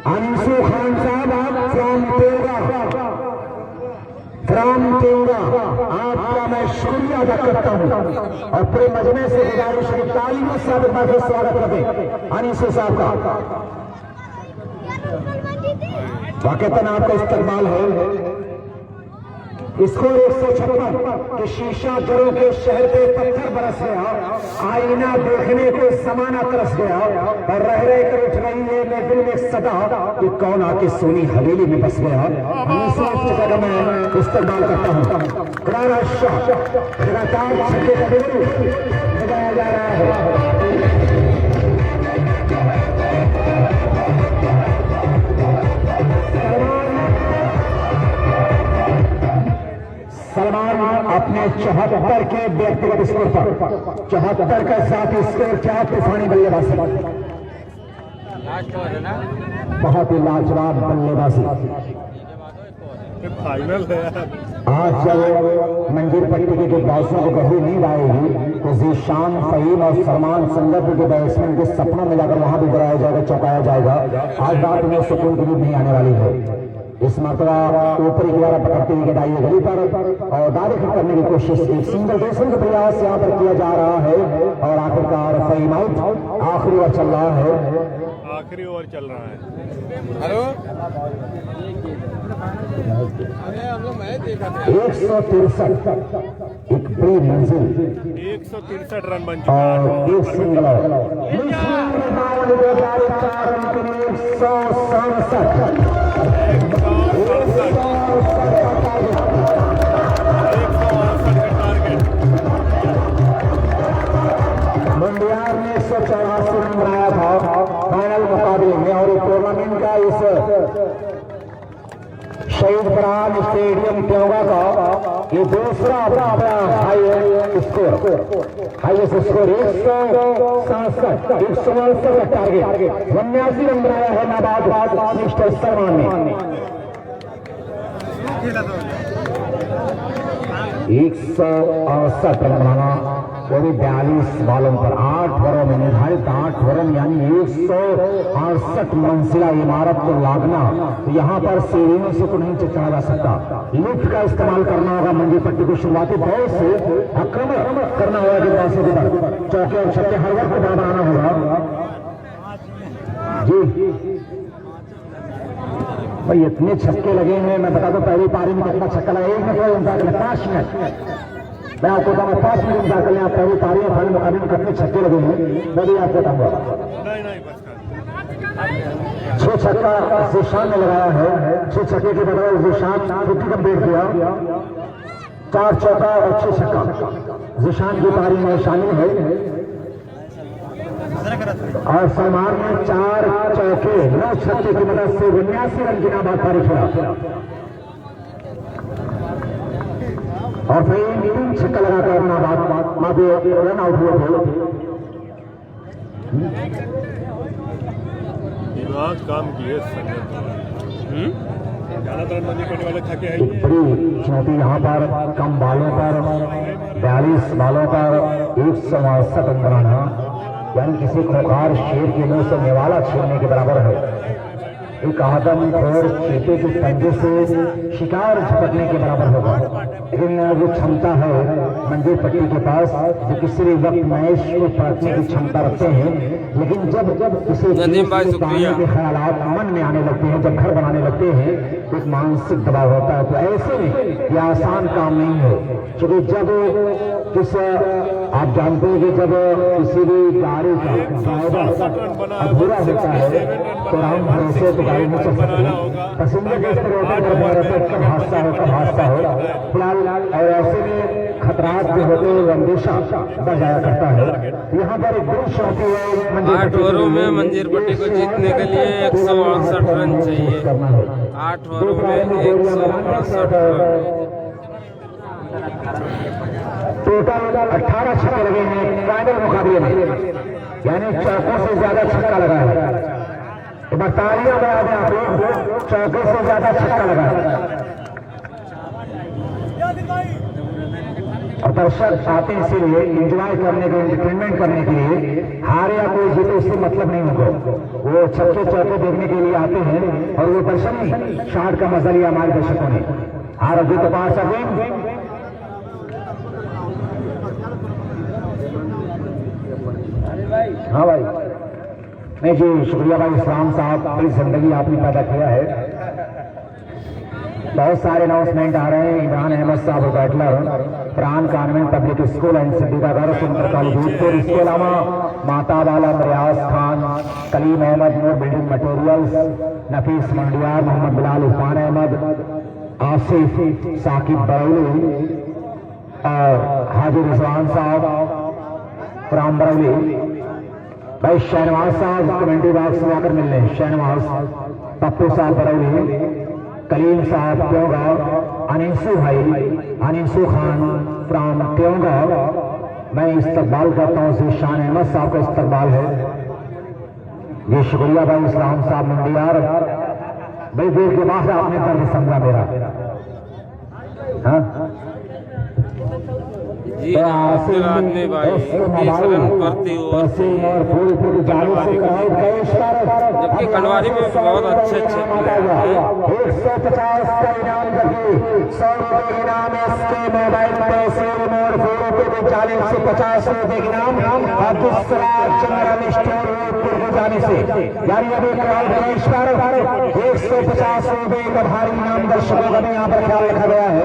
अनिशु खान साहब आप फ्रॉम तेरा आपका मैं शुक्रिया अदा करता हूँ और पूरे मजमे से गुजारिश है तालीम से स्वागत करें अनिशु साहब का। वाकईतन आपका इस्तेमाल है। स्कोर 156 कि शीशा घरों के शहर पे पत्थर बरस गया, आईना देखने को जमाना तरस गया और रह रह कर उठ रही है मैं दिल में सदा कि कौन आके सोनी हवेली में बस गया। जगह मैं इस्तेमाल करता हूँ। करारा शाह लगातार छक्के लगाया जा रहा है। सलमान अपने 74 के व्यक्तिगत स्कोर पर 74 का साथ स्कोर क्या तूफानी बल्लेबाजी, बहुत ही लाजवाब बल्लेबाजी। फाइनल है आज जब मंजीर पट्टी के बाउंसरों को गहरी नींद आएगी तो जीशान, फहीम और सलमान संगत के बैट्समैन के सपनों में जाकर वहां भी गिराया जाएगा, चौंकाया जाएगा। आज रात में सुकून की नींद नहीं आने वाली है। इस मरतबा ऊपरी किनारा पकड़ते हुए गिराइए गली पर और दावे करने की कोशिश, एक सिंगल ड्रेसिंग का प्रयास यहाँ पर किया जा रहा है और आखिरकार फहीम आउट। आखिरी ओवर चल रहा है, आखिरी ओवर चल रहा है। हेलो 163 एक बड़ी मंजिल 163 रन बन चुका और है। एक सिंगल 167 मंडियार ने 184 रन बनाया था फाइनल मुकाबले में और टूर्नामेंट का इस शहीद फरहान स्टेडियम त्योगा का ये दूसरा अपना हाईएस्ट स्कोर 167 का टारगेट 89 रन बनाया है नाबाद मिस्टर सलमान ने। 168 रन बनाना वो भी 42 बॉलों पर 8 ओवरों में निर्धारित 8 ओवर यानी 168 मंजिला इमारत को लागना, तो यहाँ पर सीढ़ियों से तो नहीं चढ़ा जा सकता, लिफ्ट का इस्तेमाल करना होगा। मंजिल पट्टी को शुरुआती दौर से आक्रमण करना होगा गेंदबाजों के ऊपर, चौके और छक्के हर वक्त बनाना होगा। जी भाई इतने छक्के लगे हैं, मैं बता दूं पहली पारी में कितना छक्का लगा, 1 मिनट 5 मिनट मैं आपको बताऊंगा 5 मिनट इंतजार कर लें। आप पहली पारी में फाइनल मुकाबले में कितने छक्के लगे हैं मैं भी आपको बताऊंगा। 6 छक्का जीशान ने लगाया है, 6 छक्के के बदले जीशान 50 कंप्लीट किया, 4 चौका और 6 छक्का जीशान की पारी में शामिल है। और सलमान ने 4 चौके 9 छक्के की मदद से 89 रन की नाबाद पारी खेला और फिर 3 छक्का लगाकर नाबाद रन आउट हुए थे। दिमाग काम किए ज्यादातर मंदिर करने वाले थके हैं। एक बड़ी चुनौती यहाँ पर कम बालों पर 42 बालों पर 168 रन बनाना यानी किसी खुंखार शेर के मुंह से निवाला छीनने के बराबर है। एक आदमखोर चीते के पंजे से शिकार झपटने के बराबर होगा। लेकिन वो क्षमता है मंजीर पट्टी के पास जो किसी भी वक्त मैच को पलटने की क्षमता रखते हैं, लेकिन जब किसी के ख्यालात मन में आने लगते हैं, जब घर बनाने लगते हैं तो एक मानसिक दबाव होता है। तो ऐसे में यह आसान काम नहीं है, क्योंकि जब आप जानते हैं कि जब किसी भी गाड़ी का ड्राइवर अधूरा होता है तो राम भरोसे तो गाड़ी नहीं चल सकती। पसीने के स्तर कब हादसा हो फिलहाल और ऐसे में खतरात जो होते हैं अंदेशा बढ़ जाया करता है। यहाँ पर एक बड़ी चुनौती है 8 ओवरों में मंजीर पट्टी को जीतने के लिए 168 रन चाहिए। 8 ओवरों में 168 रन। टोटल 18 छक्के लगे हैं फाइनल मुकाबले में, यानी चौकों से ज्यादा छक्का लगा है। तो तालियां बजा दें आप लोग, चौकों से ज्यादा छक्का लगा है और दर्शक आते हैं इसीलिए एंजॉय करने के, एंटरटेनमेंट करने के लिए। हारे या कोई जीते उससे मतलब नहीं उनको, वो छक्के चौके देखने के लिए आते हैं और वो दर्शन शाट का मजा लिया हमारे दर्शकों ने। हार जीत पास अगेन हाँ भाई नहीं जी, शुक्रिया भाई इस्लाम साहब, बड़ी जिंदगी आपने पैदा किया है। बहुत सारे अनाउंसमेंट आ रहे हैं। इमरान अहमद साहब बैटलर, Farhan convent public school and सिद्दीकागर सुंदर कॉलेज जोधपुर, इसके अलावा माता वाला रियाज खान, कलीम अहमद नूर बिल्डिंग मटेरियल्स, नफीस मंडियार, मोहम्मद बिलाल, उस्मान अहमद, आसिफ, साकिब बरौली और हाजी रिजवान साहब राम बरौली भाई, शहनवाज साहब कमेंट्री बॉक्स में आकर मिल रहे हैं। शहनवाज, पप्पू साहब बरौली, कलीम साहब प्योगा, अनीसू भाई, अनिसू खान फ्रॉम त्योंगा। मैं इस्तकबाल करता हूँ ज़ीशान अहमद साहब का इस्तकबाल है। ये शुक्रिया भाई इस्लाम साहब मंडियार, बड़ी देर के बाद आपने दर्द समझा मेरा। हाँ जी अब्दुल आदमी भाई 20 रन प्रति ओवर से, जबकि कनवारी में बहुत अच्छे प्लेयर हैं। 150 का इनाम करके 100 रुपए इनाम इसके मोबाइल पैसे और 40 से 50 रुपए इनाम और दूसरा चंद्रम स्टोर जाने से यानी अभी 150 रुपए का भारी इनाम दर्शकों का यहाँ पर ख्याल रखा गया है।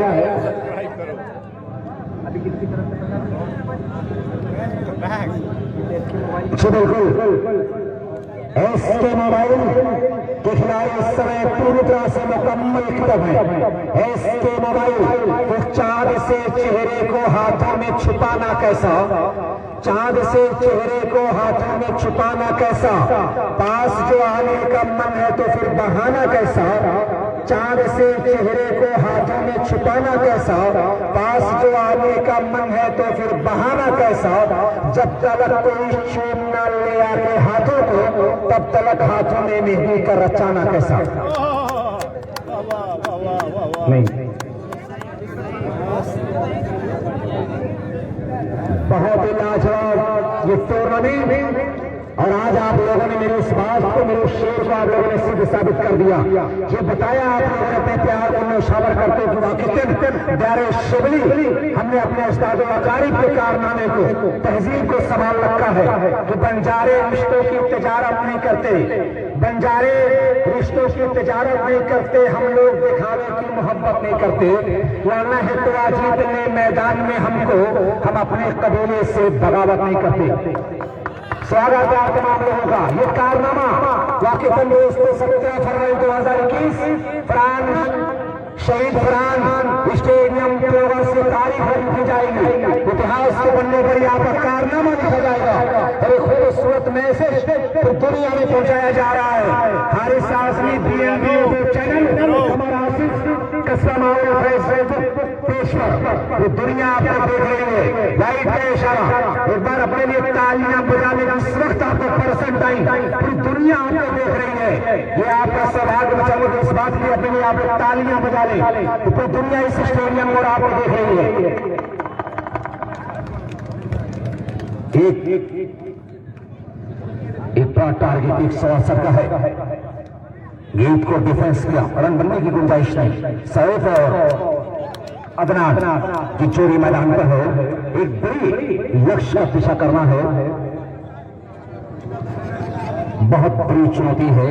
जी बिल्कुल, एसके मोबाइल के खिलाड़ी इस समय पूरी तरह से मुकम्मल खत्म है। एसके मोबाइल तो चांद से चेहरे को हाथों में छुपाना कैसा, चांद से चेहरे को हाथों में छुपाना कैसा, पास जो आने का मन है तो फिर बहाना कैसा, चांद से चेहरे को हाथों में छुपाना कैसा, पास जो आने का मन है तो फिर बहाना कैसा, जब तलक कोई चूम न ले आके हाथों को तब तलक हाथों में मेहंदी का रचाना कैसा। नहीं, बहुत ही लाजवाब ये टूर्नामेंट, और आज आप लोगों ने मेरे इस बात को, मेरे शेर को आप लोगों ने सिद्ध साबित कर दिया। ये बताया आप लोगों ने अपने प्यार को नौशावर करते कि वाकितन प्यारे शिबली हमने अपने उस्ताद अकारिब के कारनामे को, तहजीब को संभाल रखा है कि बंजारे रिश्तों की तजारत नहीं करते, बंजारे रिश्तों की तजारत नहीं करते, हम लोग दिखावे की मोहब्बत नहीं करते, वरना है तो आज इतने मैदान में हमको हम अपने कबीले से बगावत नहीं करते। स्वागत है आप तमाम लोगों का। ये कारनामा वाकिफन दोस्तों 17 फरवरी 2021 फरहान शहीद फरहान स्टेडियम त्योहार से तारीख लिखी जाएगी, इतिहास के पन्ने पर यहाँ पर कारनामा लिखा जाएगा और एक खूबसूरत मैसेज तो दुनिया में पहुंचाया जा रहा है। हारिस आजमी BNB चैनल हमारा पेशवर ये दुनिया आपको देख रही है, लाइट का इशारा एक बार अपने लिए तालियां बजाने इस वक्त आपको परसेंट टाइम पूरी दुनिया आपको देख रही है। ये आपका सौभाग्य बचाओ इस बात की अपने लिए आप तालियां बजा लें तो पूरी दुनिया इस स्टेडियम और आपको देख रही है। एक बड़ा टारगेट 168 का है, गीत को डिफेंस किया, रन बनने की गुंजाइश नहीं। सैफ और अदनान की जोड़ी मैदान पर है, एक बड़ी लक्ष्य का पीछा करना है, बहुत बड़ी चुनौती है।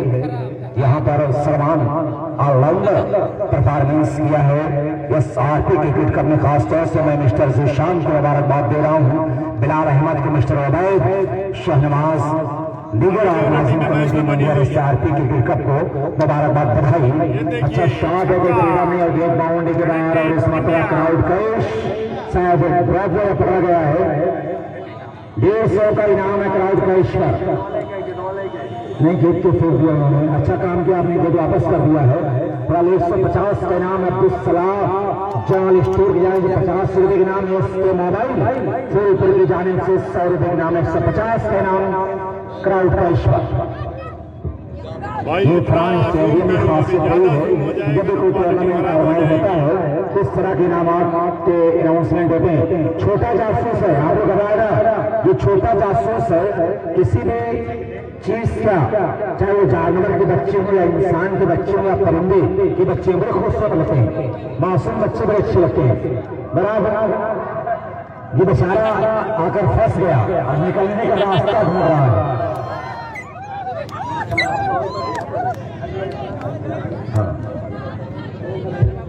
यहाँ पर सलमान ऑलराउंडर परफॉर्मेंस किया है। SRP क्रिकेट करने खासतौर से मैं मिस्टर ज़ीशान को मुबारकबाद दे रहा हूँ, बिलाल अहमद को, मिस्टर उबैद, शहनवाज, दीगर ऑर्गेनाइजिंग कमेटी मंडियर SRP क्रिकेट कप को मुबारकबाद, बधाई। अच्छा शॉट है में और गेट बाउंड्री के बाहर और इस मतलब क्राउड कैश शायद ब्रॉडवे पकड़ा गया है। 150 का इनाम है क्राउड कैश का। नहीं गेट को फेंक दिया उन्होंने, अच्छा काम किया आपने, गेट वापस कर दिया है। 150 का इनाम अब्दुल सलाम जर्नल स्टोर की जाने 50 रुपए के नाम है इसके मोबाइल, फिर ऊपर की जाने से 100 रुपए के नाम 150 का इनाम क्राउड का ईश्वर। ये फ्रांस स्टेडियम में खासियत रही है, जब कोई टूर्नामेंट ऑर्गेनाइज होता है इस तरह के इनामात के अनाउंसमेंट होते हैं। छोटा जासूस है, आपको बताएगा ये छोटा जासूस है, किसी भी चीज का, चाहे वो जानवर के बच्चे हो या इंसान के बच्चे हो या परिंदे के बच्चे, बड़े खूबसूरत लगते हैं, मासूम बच्चे बड़े अच्छे लगते हैं। बराबर ये बेचारा आकर फंस गया और निकलने का रास्ता ढूंढ रहा है।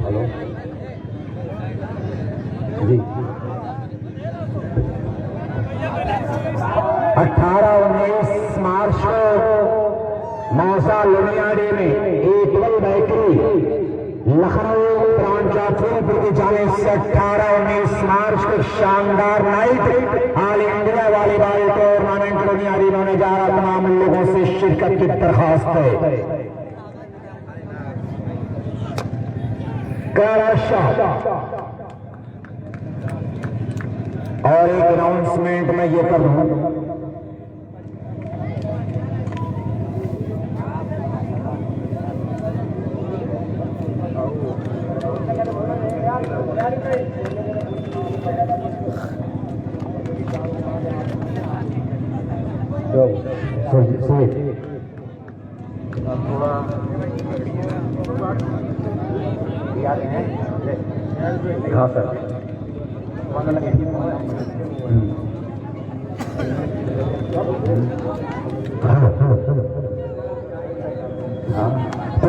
हेलो जी, 18-19 मार्च को मौसा लुधियाने में एक बल बैटरी लखनऊ प्रांजापुर की जाने से 18-19 मार्च को शानदार night all India volleyball tournament लुधियाने होने जा रहा। तमाम लोगों से शिरकत की दरखास्त है। और एक अनाउंसमेंट मैं ये कर रहा हूं, हाँ सर,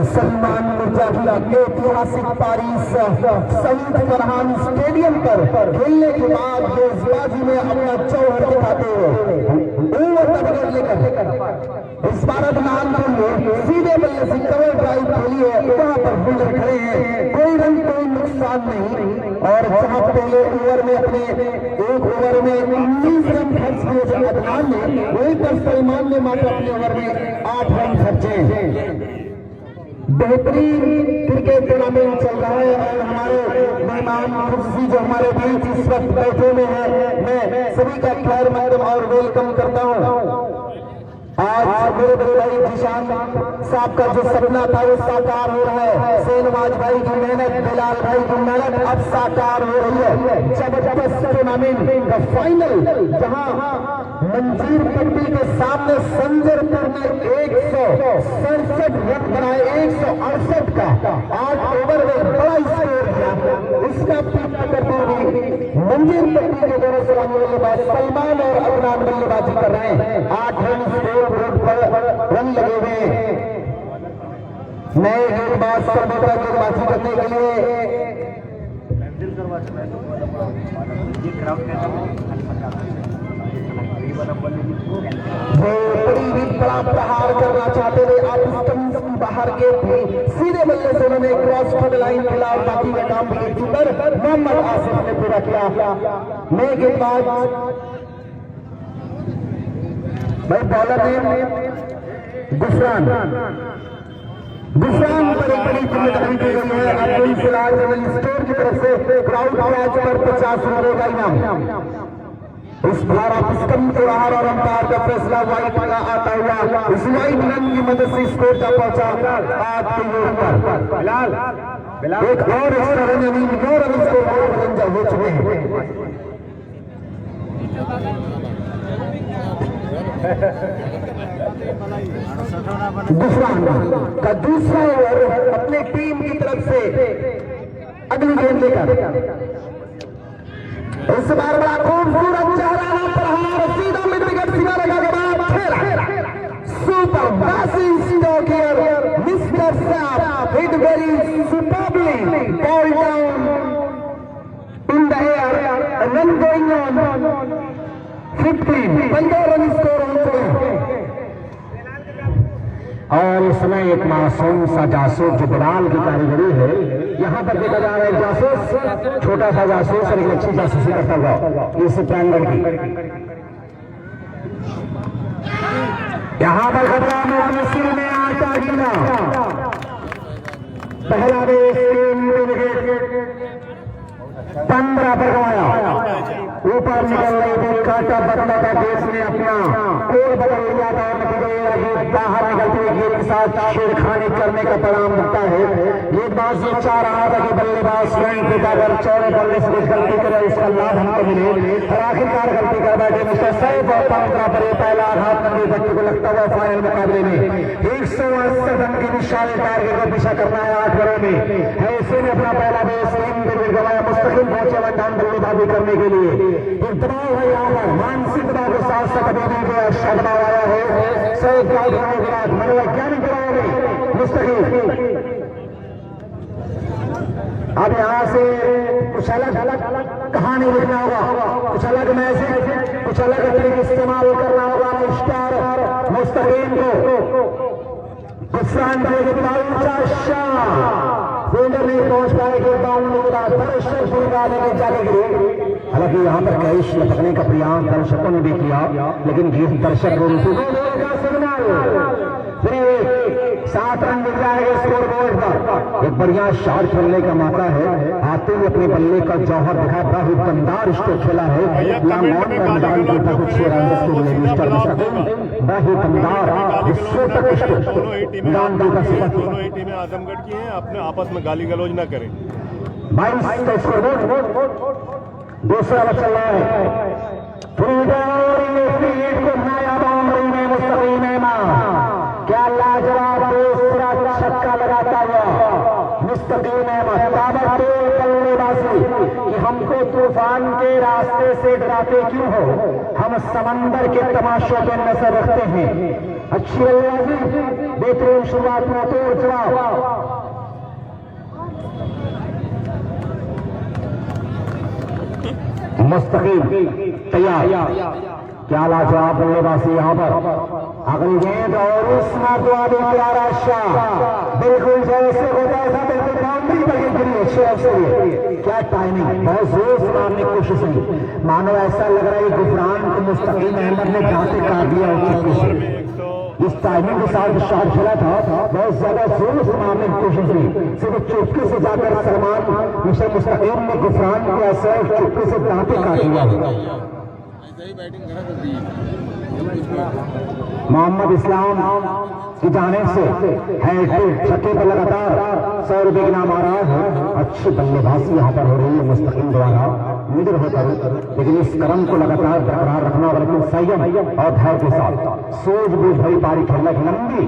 सलमान मिर्जा की ऐतिहासिक पारिस शहीद फरहान स्टेडियम पर खेलने के बाद गेंदबाजी में अपना जौहर दिखाते हुए ओवर लेकर इस भारत नामपुर में सीधे बल्ले से कवर ड्राइव खेली है। वहां पर बल्ले खड़े हैं, कोई रन कोई नुकसान नहीं। और जहां पहले ओवर में अपने एक ओवर में 19 रन खर्च किए थे अदनान ने, वहीं पर सलमान ने मात्र अपने ओवर में 8 रन खर्चे। बेहतरीन क्रिकेट टूर्नामेंट चल रहा है और हमारे मेहमान खुशी जो हमारे बीच इस वक्त बैठे में है, मैं सभी का खैर मकदम और वेलकम करता हूं। आज मेरे बड़े भाई जिशान साहब का जो सपना था वो साकार हो रहा है। शहनवाज भाई की मेहनत, बिलाल भाई की मेहनत अब साकार हो रही है। जबरदस्त टूर्नामेंट का फाइनल जहां मंजीर पट्टी के सामने संजरपुर ने 167 रन बनाए, 168 का 8 ओवर में बड़ा स्कोर किया। इसका पीछा करते हुए मंजीर पट्टी के दोनों सलामी बल्लेबाज सलमान और अदनान बल्लेबाजी कर रहे हैं। 8 रन स्कोर पर रन लगे हुए नए गेंदबाज पर गेंदबाजी करने के लिए बड़ा प्रहार करना चाहते थे। आप बाहर के सीधे बल्ले से उन्होंने क्रॉस लाइन खेला और बाकी का काम कीपर मोहम्मद आसिफ ने पूरा किया। नए गेंदबाज भाई बॉलर ने गुफरान पर एक बड़ी जिम्मेदारी दी गई है। अब्दुल फिलहाल स्टोर की तरफ से क्राउड मैच पर 50 रुपए का इनाम। इस भारत स्कम के बाहर और अंपायर का फैसला व्हाइट का आता हुआ इस व्हाइट रन की मदद से स्कोर का पहुंचा आज के योग पर एक और एक्स्ट्रा रन यानी 2 रन स्कोर हो चुके हैं। का दूसरा ओवर अपने टीम की तरफ से अगली गेंद लेकर इस बार बड़ा खूबसूरत चेहरा प्रहार सीधा मिड विकेट किनारे के बाद super massive stroke here mister साहब hit very superbly ball down in the air run going on 15 run score हो चुके हैं। और इस समय एक मासूम सा जासूस जो बिलाल की कारीगरी है यहाँ पर देखा जा रहा है। जासूस छोटा सा जासूस और एक अच्छी जासूसी करता हुआ इस ट्रायंगल की यहाँ पर खतरा में में आता गिना पहला बेस 15 पर गवाया ऊपर निकल रही थी। काटा बदला था देश ने अपना कोड बदल लिया था और बाहर निकलते हुए गेंद के साथ छेड़खानी करने का परिणाम दिखता है। गेंदबाज ये चाह रहा था कि बल्लेबाज स्वयं पे अगर चौड़े बल्ले से कुछ गलती करे उसका लाभ हमको मिले और आखिरकार गलती कर बैठे मिस्टर सैफ और 15 पर पहला आघात मंदिर भट्टी को लगता हुआ फाइनल मुकाबले में 180 रन की विशाल टारगेट को पीछा करना है 8 ओवरों में। ऐसे में अपना पहला बेस 3 विकेट गवाया। मुस्तकिल पहुंचे वनडाउन बल्लेबाजी करने के लिए एक दबाव है यहाँ पर मानसिक दबाव के साथ साथ अभी भी अच्छा दबाव आया है। सैफ आउट होने के बाद मनोवैज्ञानिक दबाव में मुस्तकिल अब यहाँ से कुछ अलग कहानी लिखना होगा, कुछ अलग मैसेज, कुछ अलग तरीके इस्तेमाल करना होगा। स्टार मुस्तकिल को गुफरान फील्डर नहीं पहुंच पाएगी जाने के लिए। हालांकि यहाँ पर कैच लपकने का प्रयास दर्शकों ने भी किया लेकिन दर्शक 7 रन मिल जाएगा स्कोर बोर्ड पर। एक बढ़िया शॉट खेलने का मौका है, आते ही अपने बल्ले का जौहर दिखा, बहुत दमदार स्ट्रोक खेला है। बहुत दमदार दोनों ही टीमें आजमगढ़ की हैं, अपने आपस में गाली गलौज ना करें। 22 का स्कोर बोर्ड, दूसरा ओवर चल रहा है। क्या लाजवाब दूसरा छक्का लगाता हुआ मुस्तकीम अहमद, ताबड़तोड़ बल्लेबाजी कि हमको तूफान के रास्ते से डराते क्यों हो, हम समंदर के तमाशों पर नजर रखते हैं। अच्छी बल्लेबाजी, बेहतरीन शुरुआत में तोड़ जवाब। मुस्तकीम तैयार, क्या लाजवाब बल्लेबाजी यहाँ पर। अगली गेंद और उस मरतबा भी प्यारा शाह, बिल्कुल जैसे होता है बिल्कुल बाउंड्री पर गिरी। अच्छे अवसर, क्या टाइमिंग, बहुत जोर से मारने की कोशिश की, मानो ऐसा लग रहा है गुफरान को मुस्तकीम अहमद ने दांते काट दिया। इस टाइमिंग के साथ शॉट खेला था, बहुत ज्यादा जोर से मारने की कोशिश की, सिर्फ चुटकी से जाकर सलमान मिस्टर मुस्तकीम ने गुफरान को ऐसा चुटकी से दांते काट दिया। मोहम्मद इस्लाम की जाने से हैट्रिक, छक्के पर लगातार 100 रुपए की नाम आ रहा है। अच्छी बल्लेबाजी यहाँ पर हो रही है मुस्तकीम द्वारा, लीडर होकर, लेकिन इस क्रम को लगातार बरकरार रखना होगा, लेकिन संयम और धैर्य के साथ सूझबूझ भरी पारी खेलने की लंबी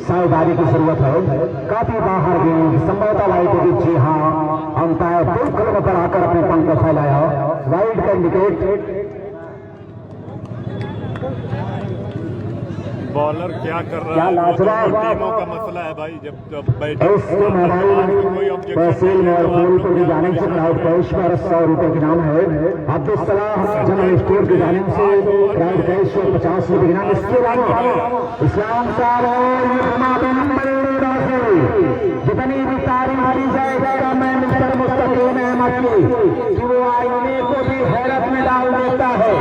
सावधानी की जरूरत है। काफी बाहर गेंद संभवतः वाइड होगी। जी हाँ, अंपायर 2 कदम पर आकर अपने पंख को फैलाया, वाइड का इंडिकेट। बॉलर क्या कर रहा है, टीमों का मसला है भाई। जब तहसील में को की जानिब से क्राउड कैश पर 100 रुपए की नाम है। अब्दुल सलाम जनरल स्टोर की जानिब से क्राउड कैश 50 रुपए की नाम। इसके अलावा इस्लाम साहब जितनी भी तारीफ दी जाएगा मैं मिस्टर मुस्तकीम अहमद की, कि वो आईने को भी हैरत में डाल देता है,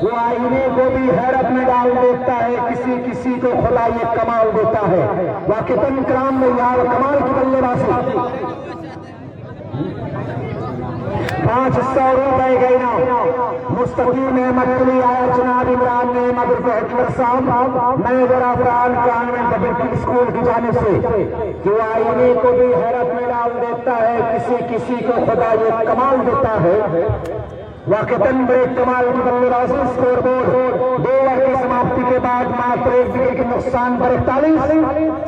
वो आईने को भी हैरत में डाल देता है, किसी किसी को खुदा ये कमाल देता है। वाकितन कराम में यार कमाल की बल्लेबाजी। 500 रुपए गए ना मुस्तकीम अहमद के लिए आया जनाब इमरान ने मदर साहब, मैं जरा कुरान कॉन्वेंट पब्लिक स्कूल की जाने से, कि वो आईने को भी हैरत में डाल देता है, किसी किसी को खुदा ये कमाल देता है। वाकई बड़े कमाल की बल्लेबाजी। स्कोर बोर्ड 2 ओवर की समाप्ति के बाद मात्र 1 विकेट के नुकसान पर 41।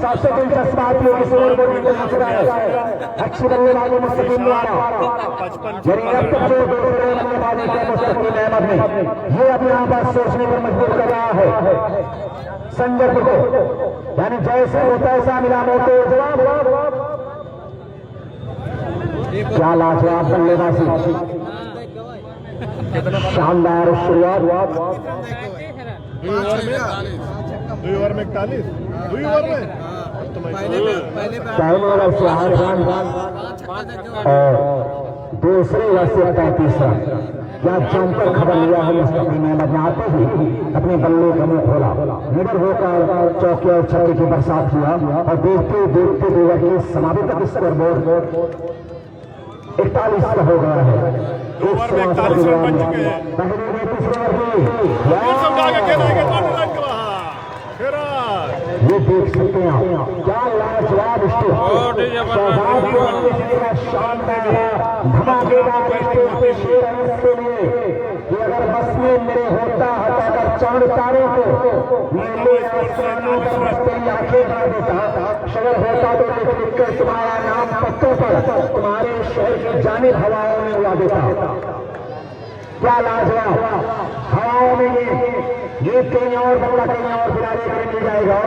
सबसे दिलचस्प बात यह कि स्कोर बोर्ड में पहुंच रहा है। अच्छी बल्लेबाजी मुस्तकीम द्वारा, यानी अब तक जो बल्लेबाजी किया मुस्तकीम अहमद ने, ये अब यहाँ पर सोचने पर मजबूर कर रहा है संजय को, यानी जैसे होता है ऐसा मिला मोटे जवाब। क्या लाजवाब बल्लेबाजी, शानदार शुरुआत। 2 ओवर में 41, 2 ओवर में और दूसरे ओवर से 35 रन। क्या जमकर खबर लिया है मुस्तकीम अहमद ने, आते ही अपने बल्ले का मुंह खोला, निडर होकर चौके और छक्के की बरसात किया और देखते देखते 2 ओवर की समाप्ति तक स्कोर बोर्ड 41 का हो गया है। 2 ओवर में 41 रन बन चुके हैं। ये देख सकते हैं क्या लाजवाब धमाकेदार कि अगर बस में मेरे होता हटाकर चांद तारों को नीले आसमानों पर तेरी आंखें बना देता, शहर होता तो लिख कर तुम्हारा नाम पत्तों पर तुम्हारे शहर की जानिब हवाओं में उड़ा देता। क्या लाजवाब हवाओं में ये कहीं और बंदा कहीं और खिलाड़ी में मिल जाएगा।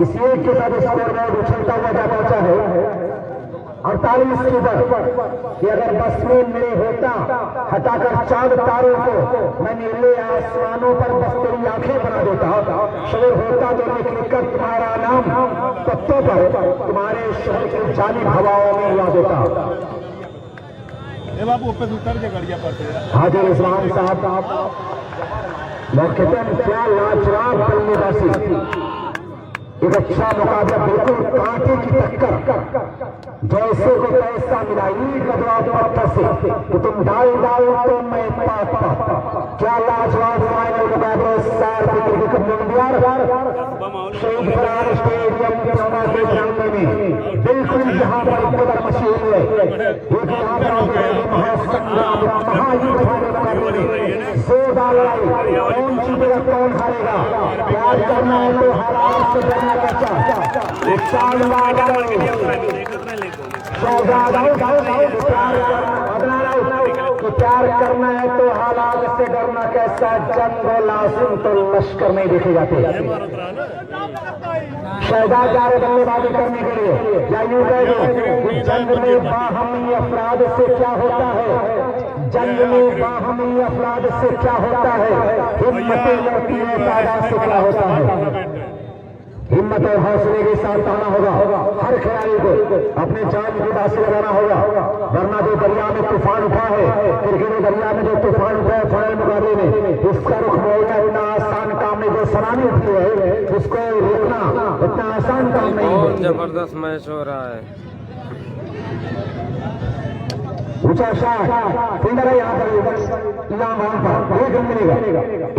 इस एक के साथ स्कोर बोर्ड उछलता हुआ जा पहुंचा है 48 के ऊपर कि अगर बस में मेरे होता हटाकर चांद तारों को मैं नीले आसमानों पर बस तेरी आंखें बना देता, शहर होता तो लिख कर तुम्हारा नाम पत्तों पर तुम्हारे शहर की जानिब हवाओं में उड़ा देता। बाबू ऊपर उतर के गड़िया पर हाजिर इस्लाम साहब मौके पर क्या लाजवाब बल्लेबाजी। एक अच्छा मुकाबला, बिल्कुल कांटे की टक्कर, जैसे को पैसा मिला ईट का जवाब पत्थर से कि तुम डाल तो मैं पाप। क्या लाजवाब फाइनल मुकाबला सार क्रिकेट मुंडियार शहीद फरहान स्टेडियम चौड़ा के सामने में बिल्कुल जहां पर कदर मची हुई है, एक यहाँ पर महासंग्राम महायुद्ध मुकाबले में जोरदार लड़ाई, कौन जीतेगा कौन हारेगा, प्यार करना है तो हालात से डरना प्यार करना है तो हालात से डरना कैसा, जंग और लाजिम तो लश्कर नहीं देखे जाते। शहजाद जा रहे बल्लेबाजी करने के लिए, या यूं कह दो जंग में बाहमी अफराद से क्या होता है, जंग में बाहमी अफराद से क्या होता है, हिम्मतें लड़ती है तादाद से क्या होता है। हिम्मत और हौसले के साथ आना होगा, हर खिलाड़ी को अपने जान की बात से लगाना होगा, वरना जो दरिया में तूफान उठा है, क्रिकेट दरिया में जो तूफान उठा है फाइनल मुकाबले में, उसका रुख मोड़ना इतना आसान काम नहीं, जो सलामी उठी है उसको रोकना इतना आसान काम नहीं है। बहुत जबरदस्त मैच हो रहा है। ऊंचा शॉट, फील्डर है यहाँ पर इनाम पर 1 रन मिलेगा,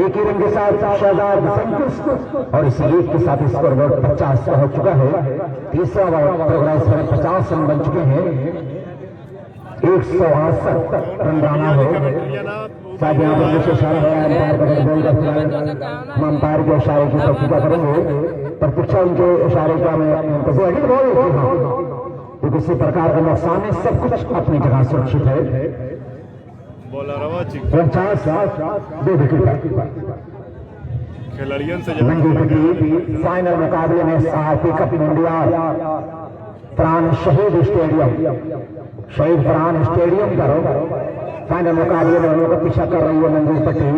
एक ही रन के साथ शहजाद संतुष्ट और इसी एक के साथ स्कोर बोर्ड 50 हो चुका है। तीसरा प्रोग्रेस में 50 रन बन चुके हैं, 168 रन बनाना है। शायद यहाँ पर मुझे इशारा है अंपायर का बोल का, हम अंपायर के इशारे की प्रतीक्षा करेंगे, प्रतीक्षा उनके इशारे का मैं तो किसी प्रकार का नुकसान है, सब कुछ अपनी जगह सुरक्षित है। 50 2 विकेट खिलाड़ियों से फाइनल मुकाबले में साहसी कप इंडिया फरहान शहीद स्टेडियम, शहीद फरहान स्टेडियम पर फाइनल मुकाबले में उन्होंने पीछा कर रही है मंजूर पट्टी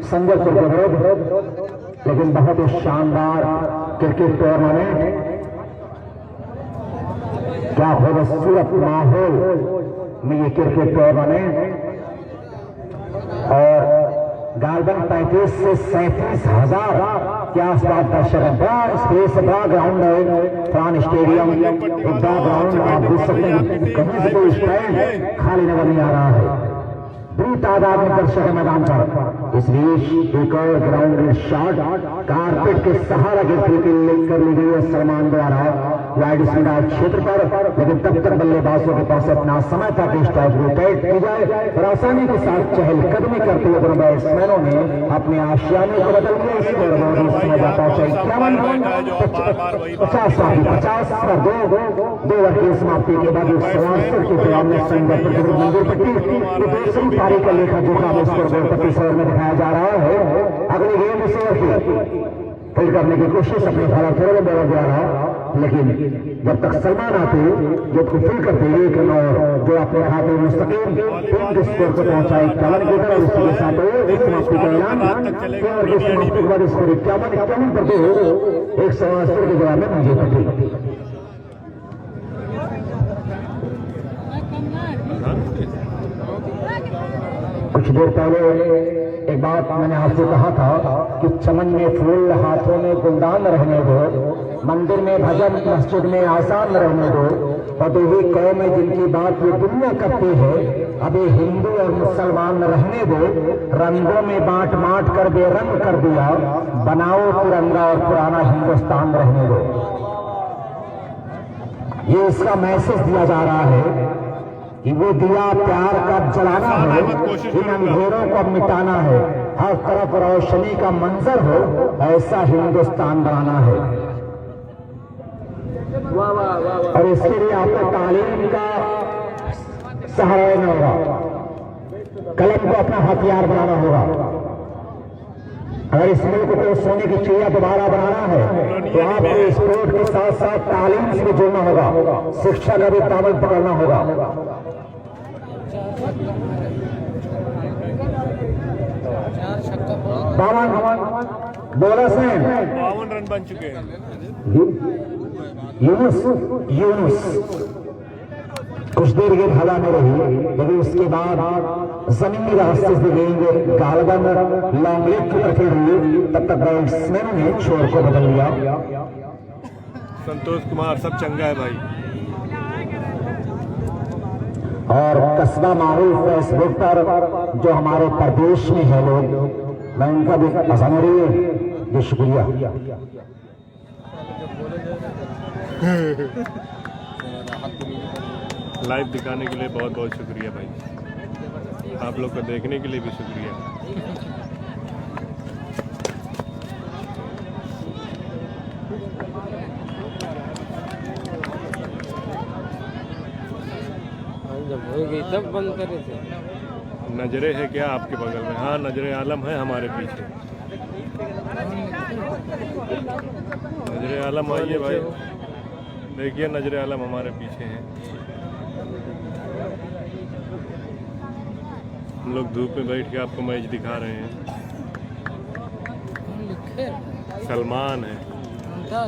संजयपुर के विरुद्ध। लेकिन बहुत ही शानदार क्रिकेट टूर्नामेंट, क्या खूबसूरत माहौल में ये क्रिकेट टूर्नामेंट, और गार्डन 35 से 37,000 के आसपास दर्शक, बड़ा स्पेस, बड़ा ग्राउंड है फरहान स्टेडियम, एक बड़ा ग्राउंड आप देख सकते हैं, कहीं से कोई स्टैंड खाली नजर नहीं आ रहा है, बड़ी तादाद में दर्शक है मैदान पर। इस बीच एक और ग्राउंड शॉट कारपेट के सहारा गिरते कर ली गई है सलमान द्वारा वाइड स्टैंड क्षेत्र पर, लेकिन तब तक बल्लेबाजों के पास अपना समय था कि स्ट्राइक रोटेट की जाए और आसानी के साथ चहलकदमी करते हुए दोनों बैट्समैनों ने अपने आशियाने को बदल दिया। स्कोर बोर्ड समय जाता है 50 पर 2 ओवर की समाप्ति के बाद 67 के जवाब में संजयपुर मंजूर पट्टी दूसरी तारीख का लेखा जोखा में स्कोर बोर्ड 25 ओवर में दिखाया जा रहा है। अगली गेंद से फिल करने की कोशिश अपने धारा थोड़े बॉलर द्वारा, लेकिन जब तक सलमान आते जब को फिल करते एक रन और जो अपने खाते मुस्तकिल 3 के स्कोर को पहुंचाए 51 की तरह, उसी के साथ समाप्ति का ऐलान समाप्ति के बाद स्कोर 51 पर 2 180 के जवाब में मंजूर पट्टी। कुछ देर पहले एक बात मैंने आपसे कहा था कि चमन में फूल, हाथों में गुलदान रहने दो, मंदिर में भजन, मस्जिद में आसान रहने दो, और यही कौम है जिनकी बात ये दुनिया करती है, अब ये हिंदू और मुसलमान रहने दो, रंगों में बांट बांट कर बेरंग कर दिया, बनाओ तिरंगा और पुराना हिंदुस्तान रहने दो। ये इसका मैसेज दिया जा रहा है कि वो दिया प्यार का जलाना है, इन अंधेरों को मिटाना है, हर तरफ रोशनी का मंजर हो, ऐसा हिंदुस्तान बनाना है। और इसके लिए आपको तालीम का सहारा लेना होगा, कलम को अपना हथियार बनाना होगा। अगर इस मुल्क को सोने की चिड़िया दोबारा बनाना है तो आपको स्पोर्ट के साथ साथ तालीम से भी जुड़ना होगा, शिक्षा का भी ताबल पकड़ना होगा। 52 रन बन चुके हैं। यूनुस कुछ देर गेंद हवा में रही, लेकिन उसके बाद जमीनी रास्ते से गेंद गालबन लॉन्ग लेग की तरफ हुई, तब तक बैट्समैन ने छोर को बदल लिया। संतोष कुमार सब चंगा है भाई। और कस्बा माहौल फेसबुक पर जो हमारे प्रदेश में है लोग, मैं उनका भी पसंद रही है, ये शुक्रिया। लाइव दिखाने के लिए बहुत बहुत शुक्रिया भाई, आप लोग को देखने के लिए भी शुक्रिया। जब हो गई तब बंद करे थे। नजरे है क्या आपके बगल में? हाँ, नजरे आलम है हमारे पीछे। नजरे आलम आइए भाई, देखिए नजरे आलम हमारे पीछे हैं। हम लोग धूप में बैठ के आपको मैच दिखा रहे हैं। सलमान है। हाँ,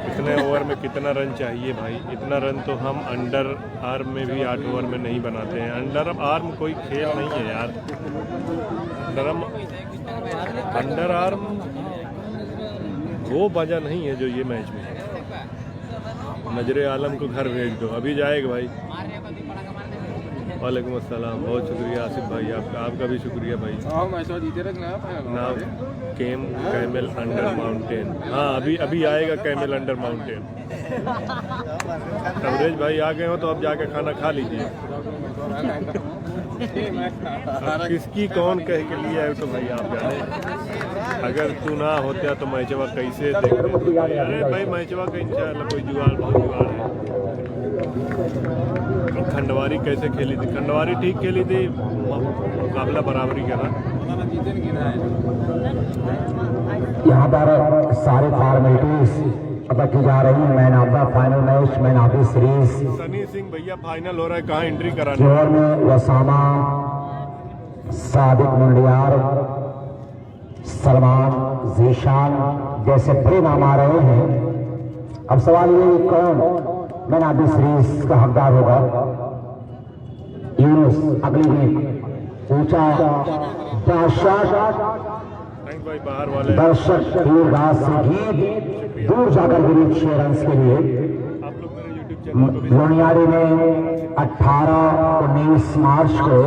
इतने ओवर में कितना रन चाहिए भाई? इतना रन तो हम अंडर आर्म में भी 8 ओवर में नहीं बनाते हैं। अंडर आर्म कोई खेल नहीं है यार। अंडर आर्म वो वजह नहीं है जो ये मैच में है। नजरे आलम को घर भेज दो, अभी जाएगा भाई। वालेकुम अस्सलाम, बहुत शुक्रिया आसिफ भाई आपका, आपका भी शुक्रिया भाई। नाउ कैमल अंडर माउंटेन, हाँ अभी आएगा कैमल अंडर माउंटेन। कवरेज भाई आ गए हो तो अब जाके खाना खा लीजिए। किसकी कौन कह के लिए आए तो भाई आप जाने। अगर तू ना होता तो मैचवा कैसे देखते? अरे भाई मैचवा का इंशाल्लाह कोई जुगाड़, बहुत जुगाड़ है। खंडवारी कैसे खेली थी? खंडवारी ठीक खेली थी, मुकाबला बराबरी का था। यहाँ पर सारे फॉर्मेलिटीज अदा की जा रही है। Man of the final match, man of the series. Sunny Singh भैया फाइनल हो रहा है, कहाँ एंट्री कराने? जोहर में वसामा, सादिक मुंडियार, सलमान, जीशान जैसे बड़े नाम आ रहे हैं। अब सवाल ये कौन मैन ऑफ द सीरीज का हकदार होगा? यूनुस अगली गेंद ऊंचा भाई बाहर वाले दर्शक तीरंदाज से गेंद दूर जाकर गिरी 6 रन के लिए। आप लोग मेरे यूट्यूब चैनल को भी लोनियारी में 18-19 मार्च को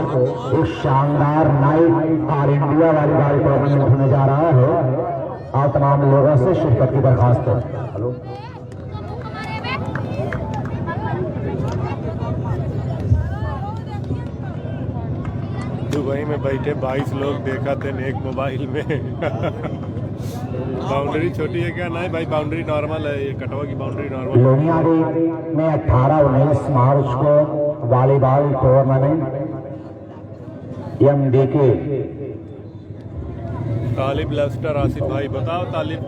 एक शानदार night all India volleyball tournament होने जा रहा है और तमाम लोगों से शिरकत की दरखास्त है। हेलो, दुबई में बैठे 22 लोग देखा थे एक मोबाइल में। बाउंड्री छोटी है क्या? नहीं भाई, बाउंड्री नॉर्मल है, ये कटवा की बाउंड्री नॉर्मल। लोनियारी में 18-19 मार्च को वॉलीबॉल टूर्नामेंट MDK। तालिब लेस्टर आसिफ भाई बताओ तालिब।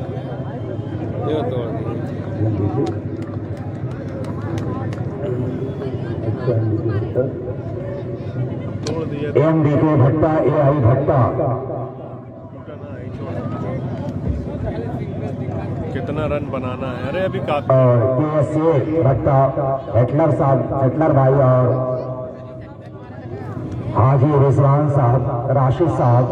ये तो तोड़ दिया MDK भट्टा, AI भट्टा। कितना रन बनाना है? अरे अभी काफी। और KSA भट्टा, हिटलर साहब, हिटलर भाई और हाजी रिजवान साहब, राशिद साहब,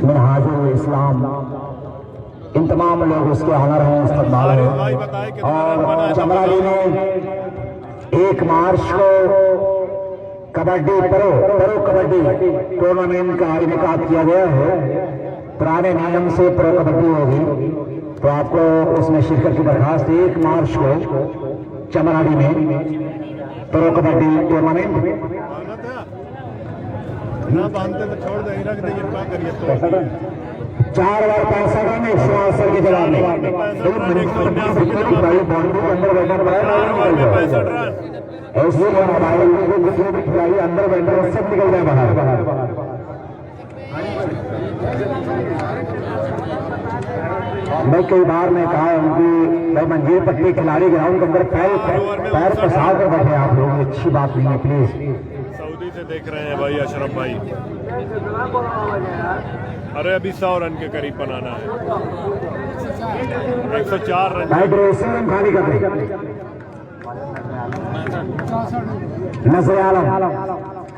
मिनहाजुल इस्लाम, इन तमाम लोग उसके ऑनर हैं, इस्तकबाल आरिफ हैं। भाई बताए कितना रन बना और है? चमराली में 1 मार्च को कबड्डी प्रो कबड्डी टूर्नामेंट का इनेकाद किया गया है। पुराने नियम से प्रो कबड्डी होगी, तो आपको उसमें शिरकत की दरखास्त 1 मार्च को चमराली में प्रो कबड्डी टूर्नामेंट। ना बांधते तो छोड़ दे, रख दे, क्या करिए? तो 4 बार 65 रन 168 के जवाब में बाउंड्री के अंदर बैठना पड़ा, 65 रन। ऐसे मोबाइल खिलाड़ी अंदर बैठ रहे सब निकल जाए बाहर। मैं कई बार मैं कहा उनकी भाई मंजीर पट्टी खिलाड़ी ग्राउंड के अंदर पैर पसार कर बैठे आप लोग, अच्छी बात नहीं है प्लीज। सऊदी से देख रहे हैं भाई अशरफ भाई। अरे अभी 100 रन के करीब बनाना है। 104 रन। भाई ड्रेसिंग रूम खाली कर दें नजर आलम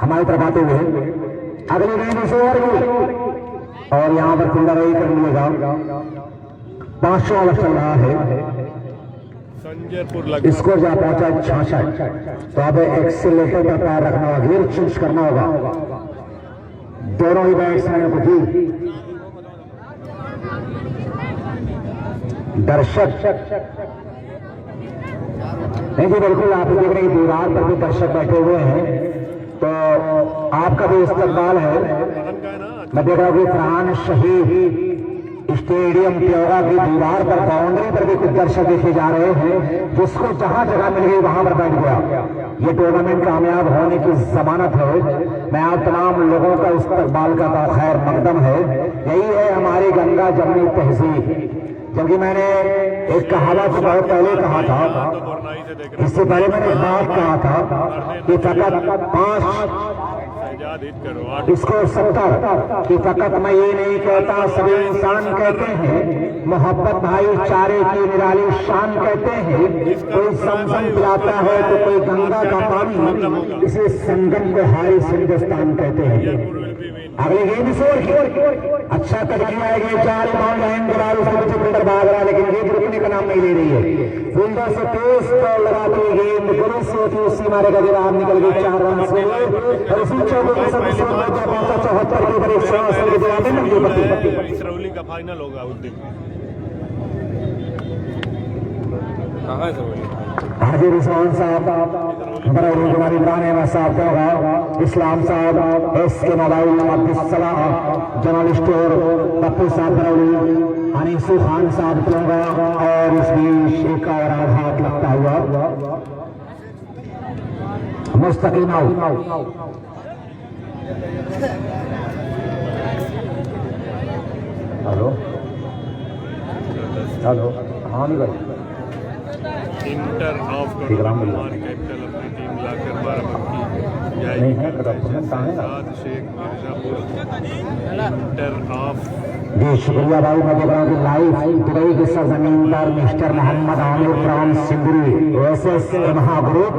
हमारी तरफ आते हुए अगली गेंद इस ओवर की, और यहाँ पर फिल्डरई कर लिएगा। 5 ओवर चल रहा है, संजयपुर स्कोर जा पहुंचा 66। तो अब एक्सीलेटर पर पैर रखना होगा, गियर चेंज करना होगा दोनों ही बैट्समैन को जी। दर्शक नहीं जी, बिल्कुल आप देख रहे हैं दीवार पर भी दर्शक बैठे हुए हैं, तो आपका भी इस्तकबाल है। मैं देख रहा हूँ कि फरहान शहीद स्टेडियम त्योगा की दीवार पर, बाउंड्री पर भी कुछ दर्शक देखे जा रहे हैं, जिसको जहां जगह मिल गई वहां पर बैठ गया। ये टूर्नामेंट कामयाब होने की जमानत है। मैं आप तमाम लोगों का इस्तकबाल करता हूं, खैर मकदम है। यही है हमारी गंगा जमनी तहजीब। क्योंकि मैंने एक कहावत बहुत पहले कहा था, इससे पहले मैंने एक बात कहा था कि फकत 5 इसको 70 कि फकत मैं ये नहीं कहता, सभी इंसान कहते हैं। मोहब्बत भाईचारे की निराली शान कहते हैं। कोई समसम पिलाता है तो कोई गंगा का पानी, इसे संगम को हारी हिंदुस्तान कहते हैं। अगले गेंद की अच्छा कट किया है, 4 बाउंड लाइन के बाद उसके पीछे फील्डर भाग रहा है, लेकिन गेंद रुकने का नाम नहीं ले रही है। फील्डर से तेज बॉल लगाती है, गेंद गुरु से होती उसी मारे का जवाब निकल गई 4 रन से, और इसी चौके के समय से 74 के ऊपर 180 के जवाब में नब्बे इसरौली का फाइनल होगा उस दिन। हाजिर इस्लाम साहब, बरौली कुमारी इमरान अहमद साहब का होगा, इस्लाम साहब, एस के मोबाइल अब्दुल जर्नलिस्ट और पप्पू साहब बरौली, अनीसू खान साहब का होगा, और इस बीच एक और आघात लगता हुआ मुस्तकीम आउट। हेलो हेलो, हाँ नहीं भाई, इंटर ऑफ कैपिटल अपनी टीम लाकर बाराबंकी जाएगी। साथ शेख मिर्जापुर इंटर ऑफ। जी शुक्रिया भाई। मैं देख रहा हूँ कि लाइव दुबई की सरजमीन पर mister Mohammad Aamir from Singri versus Yamaha group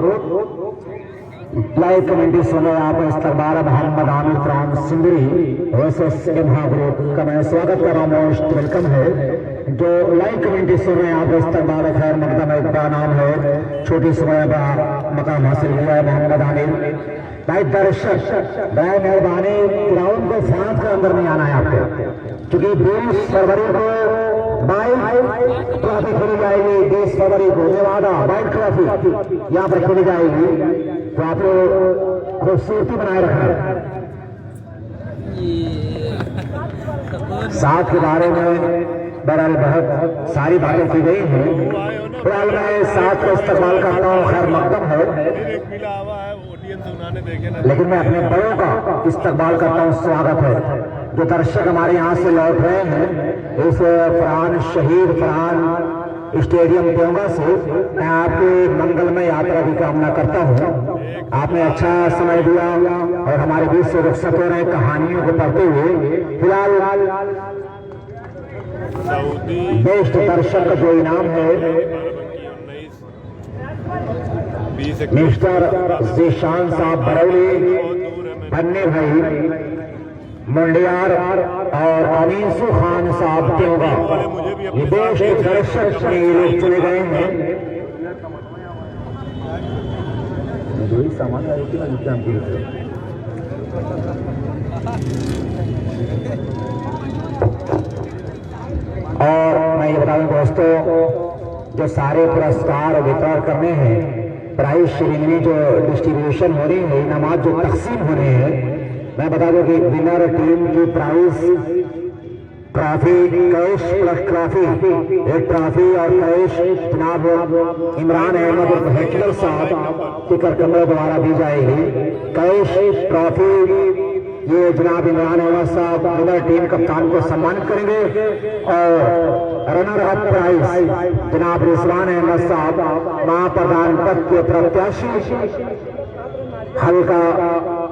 live commentary सुन रहे आप। इस्तकबाल Mohammad Aamir from Singri versus Yamaha group का मैं स्वागत कर रहा हूँ, मोस्ट वेलकम है। जो लाइव कमेंट्री सुन रहे हैं आप, इस्तकबाल खैर मकदम का नाम है, छोटी समय का मकाम हासिल हुआ है मोहम्मद आमिर भाई। दर्शक भाई मेहरबानी, ग्राउंड के साथ के अंदर नहीं आना है आपको, क्योंकि 20 फरवरी को बाइक ट्रॉफी खेली जाएगी। 20 फरवरी को नेवादा बाइक ट्रॉफी यहाँ पर खेली जाएगी, तो आप लोग खूबसूरती बनाए रखना। साथ के बारे में बहरहाल बहुत सारी बातें की गई हैं, फिलहाल मैं साथ को इस्तेमाल करता हूँ, खैर मकदम है, लेकिन मैं अपने बड़ों का इस्तकबाल करता हूँ, स्वागत है। जो दर्शक हमारे यहाँ से लौट रहे हैं इस फरहान शहीद फरहान स्टेडियम त्योगा से, मैं आपके मंगलमय यात्रा की कामना करता हूँ। आपने अच्छा समय दिया और हमारे बीच से रुखसत हो रहे कहानियों को पढ़ते हुए। फिलहाल बेस्ट दर्शक का जो इनाम है मिस्टर जीशान साहब बरौली, अन्य भाई मुंडियार और अनीसू खान साहब त्योगा, ये बेस्ट दर्शक लोग चुने गए हैं। सामान और मैं ये बता दूं दोस्तों, जो सारे पुरस्कार वितरण करने हैं, प्राइज श्रेणी जो डिस्ट्रीब्यूशन हो रही है, इनामात जो तकसीम हो रहे हैं, मैं बता दूं कि विनर टीम की prize trophy cash plus trophy, एक ट्रॉफी और कैश जनाब इमरान अहमद और हिटलर साहब के करकमों द्वारा दी जाएगी। कैश ट्रॉफी ये जनाब इमरान अहमद साहब विनर टीम कप्तान को सम्मानित करेंगे, और रनर अप प्राइज जनाब रिजवान अहमद साहब महाप्रधान पद के प्रत्याशी हल्का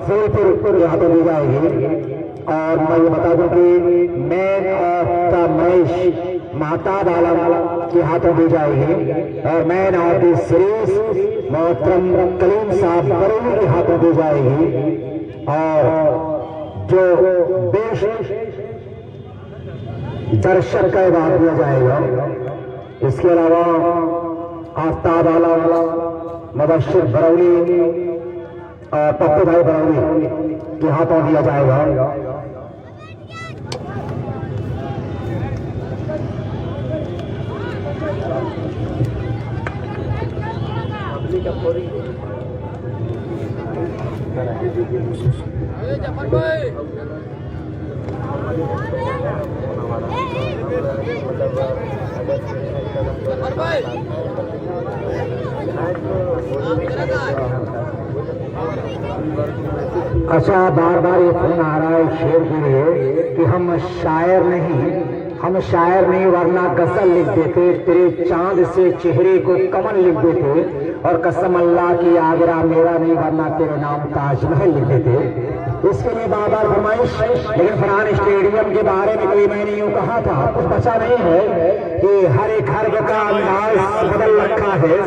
फूलपुर हाथों दी जाएगी। और मैं ये बता दूं कि man of the match Mahtab Alam के हाथों दी जाएगी और मैन ऑफ द सीरीज मोहतरम कलीम साहब बरेली के हाथों दी जाएगी। और जो बेस्ट दर्शक का इनाम दिया जाएगा। इसके अलावा आफ्ताब आला मुबश्शिर बरौली और पप्पू भाई बरौली के हाथों दिया जाएगा। अच्छा, बार बार ये फोन आ रहा है शेर के लिए कि हम शायर नहीं वरना गजल लिख देते, तेरे चांद से चेहरे को कमल लिख देते और कसम अल्लाह की आगरा मेरा नहीं वरना तेरे नाम ताजमहल लिख देते। इसके लिए बार बार फरमाइश। लेकिन फरहान स्टेडियम के बारे में कोई मैंने यूं कहा था, कुछ बचा नहीं है कि हर एक हर्फ का अंदाज बदल रखा है,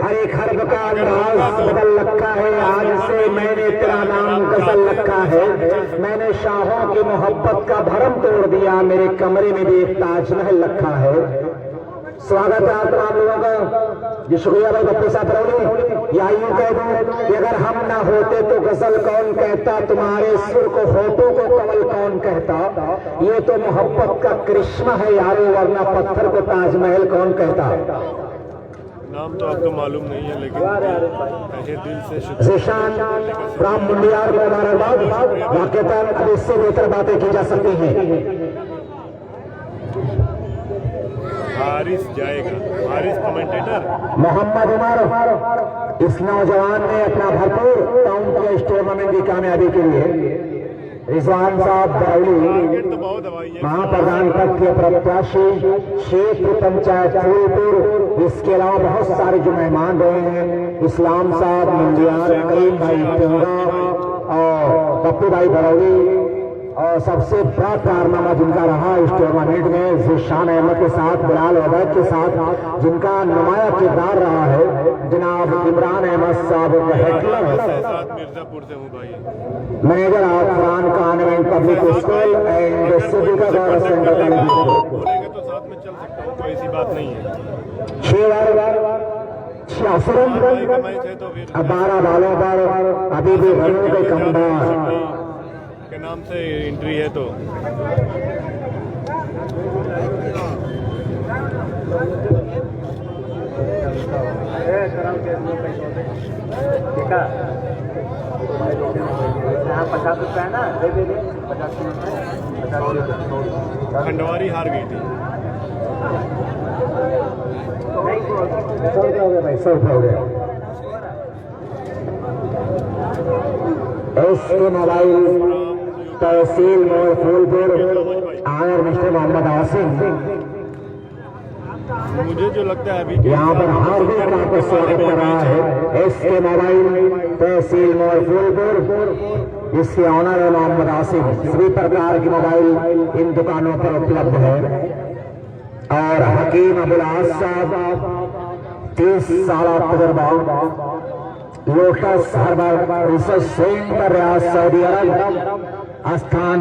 हर एक हर्फ का अंदाज बदल रखा है। आज से मैंने तेरा नाम गजल रखा है। मैंने शाहों की मोहब्बत का भरम तोड़ दिया, मेरे कमरे में भी एक ताजमहल रखा है। स्वागत है आप तमाम लोगों का। जी शुक्रिया भाई पप्पू साहब बरौली। या यूं कह दूं कि अगर हम ना होते तो गजल कौन कहता, तुम्हारे सुर को होठों को कमल कौन कहता। ये तो मोहब्बत का करिश्मा है यारो, वरना पत्थर को ताजमहल कौन कहता। नाम तो आपको मालूम नहीं है, लेकिन तहे दिल से शुक्रिया। जिशान फ्रॉम मुंडियार को मुबारकबाद। वाकईतन अब इससे बेहतर बातें की जा सकती हैं। हारिस जाएगा, हारिस कमेंटेटर मोहम्मद उमर इस नौजवान ने अपना भरपूर काउंट किया इस टूर्नामेंट की कामयाबी के लिए। रिजवान साहब बरौली तो बहुत हवाई है। महाप्रधान पद के प्रत्याशी, क्षेत्र पंचायत फूलपुर। इसके अलावा बहुत सारे जो मेहमान रहे हैं, इस्लाम साहब मुंडियार, करीम भाई टिंगा और पप्पू भाई बरौली। और सबसे बड़ा कारनामा जिनका रहा इस टूर्नामेंट में जिशान अहमद के साथ, बिलाल अवैध के साथ जिनका नुमाया किरदार रहा है, जनाब इमरान अहमद साहब साथ मिर्जापुर से हूँ भाई। Manager of Farhan convent public school and सिविका गवर्नमेंट सेंटर का बोलेंगे तो साथ में चल सकता हूँ, कोई ऐसी बात नहीं है। 6 मैच है तो फिर 12 बालों पर अभी भी रनों के कमदार के नाम से एंट्री है तो ₹50 है ना, दे दे 50 खंडवारी हार गई थी। ₹100 हो गया भाई, ₹100 हो गया। इसके मोबाइल तहसील मोड़ फूलपुर आयर मिस्टर मोहम्मद आसिफ। मुझे जो लगता है अभी यहाँ पर हार्दिक आपका स्वागत कर रहा है। इसके मोबाइल तहसील मोड़ फूलपुर, इसके ऑनर है मोहम्मद आसिफ। सभी प्रकार की मोबाइल इन दुकानों पर उपलब्ध है। और हकीम अबुल आस साहब 30 साल तजुर्बा, lotus herbal research centre Riyadh Saudi अरब, स्थान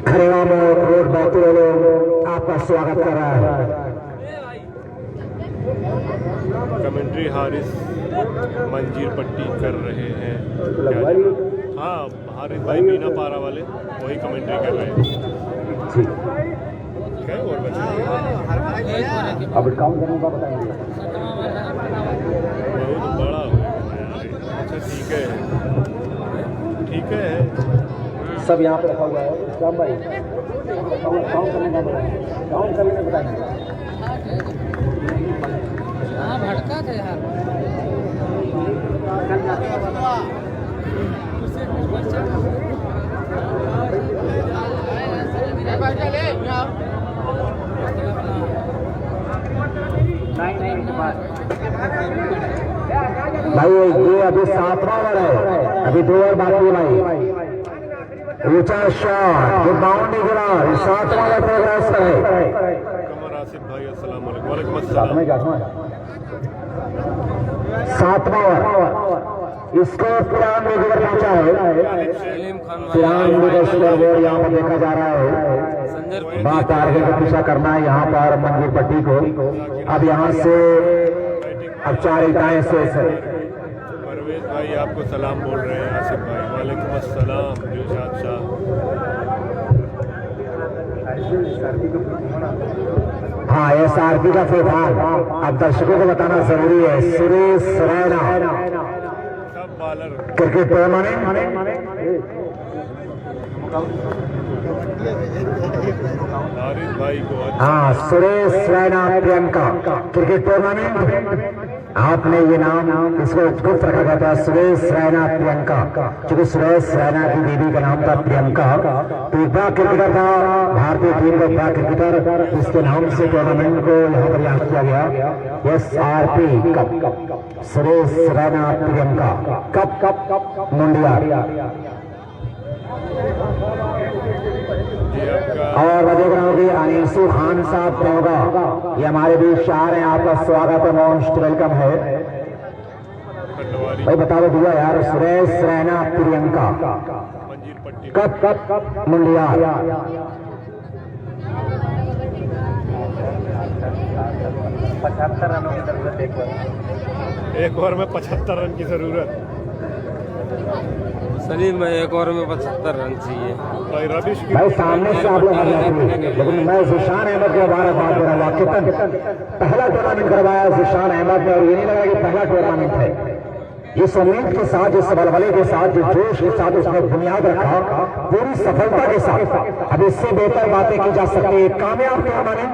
खरेवा रोड बैतूल, आपका स्वागत कर रहा है। कमेंट्री हारिस मंजीर पट्टी कर रहे हैं। हाँ, हारिस भाई मीना पारा वाले वही कमेंट्री कर रहे हैं। क्या और बचा अब काउंट करने का बताएंगे। बहुत बड़ा हो गया। अच्छा ठीक है सब यहाँ पे रखा हुआ है। श्याम भाई काउंट करने का बताएंगे, काउंट करने का बताएंगे। हाँ भटका थे यार। भाई ये अभी 7वां ओवर है, अभी 2 ओवर बाकी है भाई। ऊंचा शॉट, ये बाउंड्री गिरा, 7वां ओवर प्रोग्रेस है। कमर आसिफ भाई भाई अस्सलाम वालेकुम। वालेकुम सातवें अस्सलाम। का 7वां ओवर इसको 93 ओवर पहुंचा है। सलीम खान 93 स्कोर बोर्ड यहाँ पर देखा जा रहा है। संजर बात टारगेट का पीछा करना है यहाँ पर मंजूर पट्टी को। अब यहाँ से अब 4 इकाएं शेष है। परवेज भाई आपको सलाम बोल रहे हैं। आसिफ भाई वालेकुम अस्सलाम। दिलशाद शाह हाँ SRP का फिलहाल अब दर्शकों को बताना जरूरी है। सुरेश रैना सब बॉलर क्रिकेट टूर्नामेंट हारिस भाई को हाँ सुरेश रैना प्रियंका क्रिकेट टूर्नामेंट आपने ये नाम इसको गुप्त रखा गया था सुरेश रैना प्रियंका क्योंकि सुरेश रैना की बीवी का नाम था प्रियंका। तो एक बड़ा क्रिकेटर था भारतीय टीम का बड़ा क्रिकेटर इसके नाम से टूर्नामेंट को यहाँ पर याद किया गया। SRP cup Suresh Raina Priyanka cup मुंडिया। और मैं देख रहा हूँ कि अनीसू खान साहब होगा ये हमारे बीच आ रहे हैं। आपका स्वागत है मोस्ट वेलकम है खंडवारी भाई। बता दो दिया यार सुरेश रैना प्रियंका मंजीर पट्टी कप मुंडिया। 75 रनों की जरूरत एक ओवर में 75 रन की जरूरत। सलीम भाई एक ओवर में 75 रन चाहिए। भाई रविश की भाई सामने से आप लोग आ जाते हैं लेकिन मैं जिशान अहमद के बारे में बात कर रहा हूँ। कितन पहला टूर्नामेंट करवाया जिशान अहमद ने और ये नहीं लगा कि पहला टूर्नामेंट है। इस उम्मीद के साथ जिस बलबले के साथ जिस जोश के साथ उसने बुनियाद रखा पूरी सफलता के साथ अब इससे बेहतर बातें की जा सकती है। कामयाब टूर्नामेंट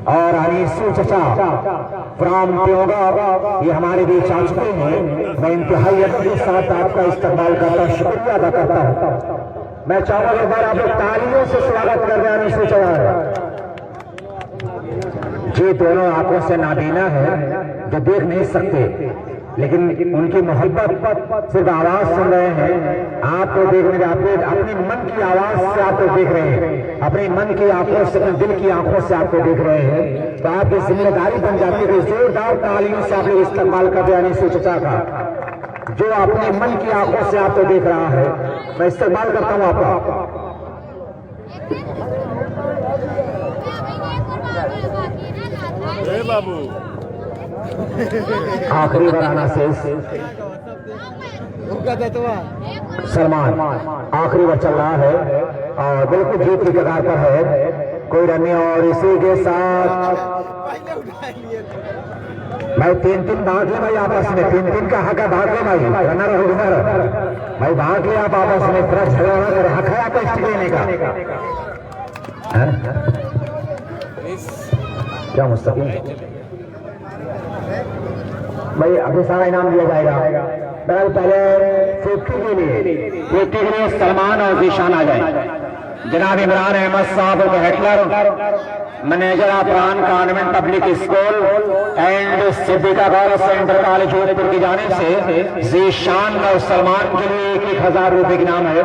और अनीसू चचा फ्राम प्योगा ये हमारे बीच आ चुके हैं। मैं इंतहाई अदब के साथ आपका इस्तेमाल करता हूँ शुक्रिया अदा करता हूँ। मैं चाहूंगा एक बार आप लोग तालियों से स्वागत कर रहे हैं अनीसू चचा। ये दोनों आंखों से नाबीना है जो देख नहीं सकते लेकिन उनकी मोहब्बत सिर्फ आवाज सुन रहे हैं। आपको देखने अपने मन की आवाज से आपको देख रहे हैं अपने मन की आंखों से अपने दिल की आंखों से आपको देख रहे हैं। तो आपकी जिम्मेदारी बन जाती है कि जोरदार तालियों से आप लोग इस्तेमाल कर रहे हैं अनीसू चचा का जो अपने मन की आंखों से आपको देख रहा है। मैं इस्तेमाल करता हूँ आपका। बाबू आखिरी बराना से सलमान आखिरी बार चल रहा है और बिल्कुल जीत की कगार पर है। कोई रन नहीं और इसी के साथ भाई 3-3 भाग ले भाई आपस में 3-3 का हक है। भाग ले भाई रनर हो विनर भाई भाग ले आप आपस में पूरा झगड़ा ना कर हक है आपका स्टिक लेने का। क्या मुस्तकिल भाई अभी सारा इनाम दिया जाएगा। पहले 50 के लिए सलमान और जीशान आ जाए। जनाब इमरान अहमद साहब हेटलर मैनेजर अपरान convent public school and Siddiqa गौरव सेंटर कॉलेज जोधपुर की जानिब से जीशान और सलमान के लिए 1,000 रुपए की नाम है।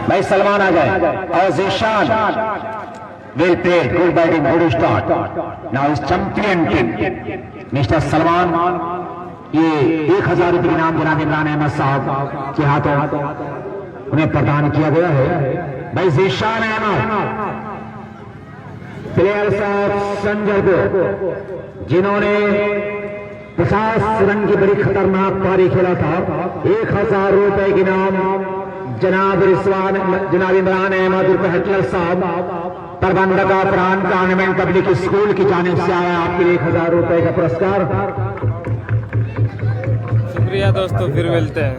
भाई सलमान आ जाए और Zeeshan well played good batting good start now is champion team mister Salman. ये 1,000 रुपए इनाम जनाब इमरान अहमद साहब के हाथों उन्हें प्रदान किया गया है। भाई जीशान अहमद प्लेयर साहब संजय को जिन्होंने 50 रन की बड़ी खतरनाक पारी खेला था 1,000 रुपए के नाम जनाब इमरान अहमद हेटलर साहब प्रबंधक अपरान कॉन्वेंट पब्लिक स्कूल की जानिब से आया आपके लिए 1,000 रुपए का पुरस्कार। शुक्रिया दोस्तों, फिर मिलते हैं।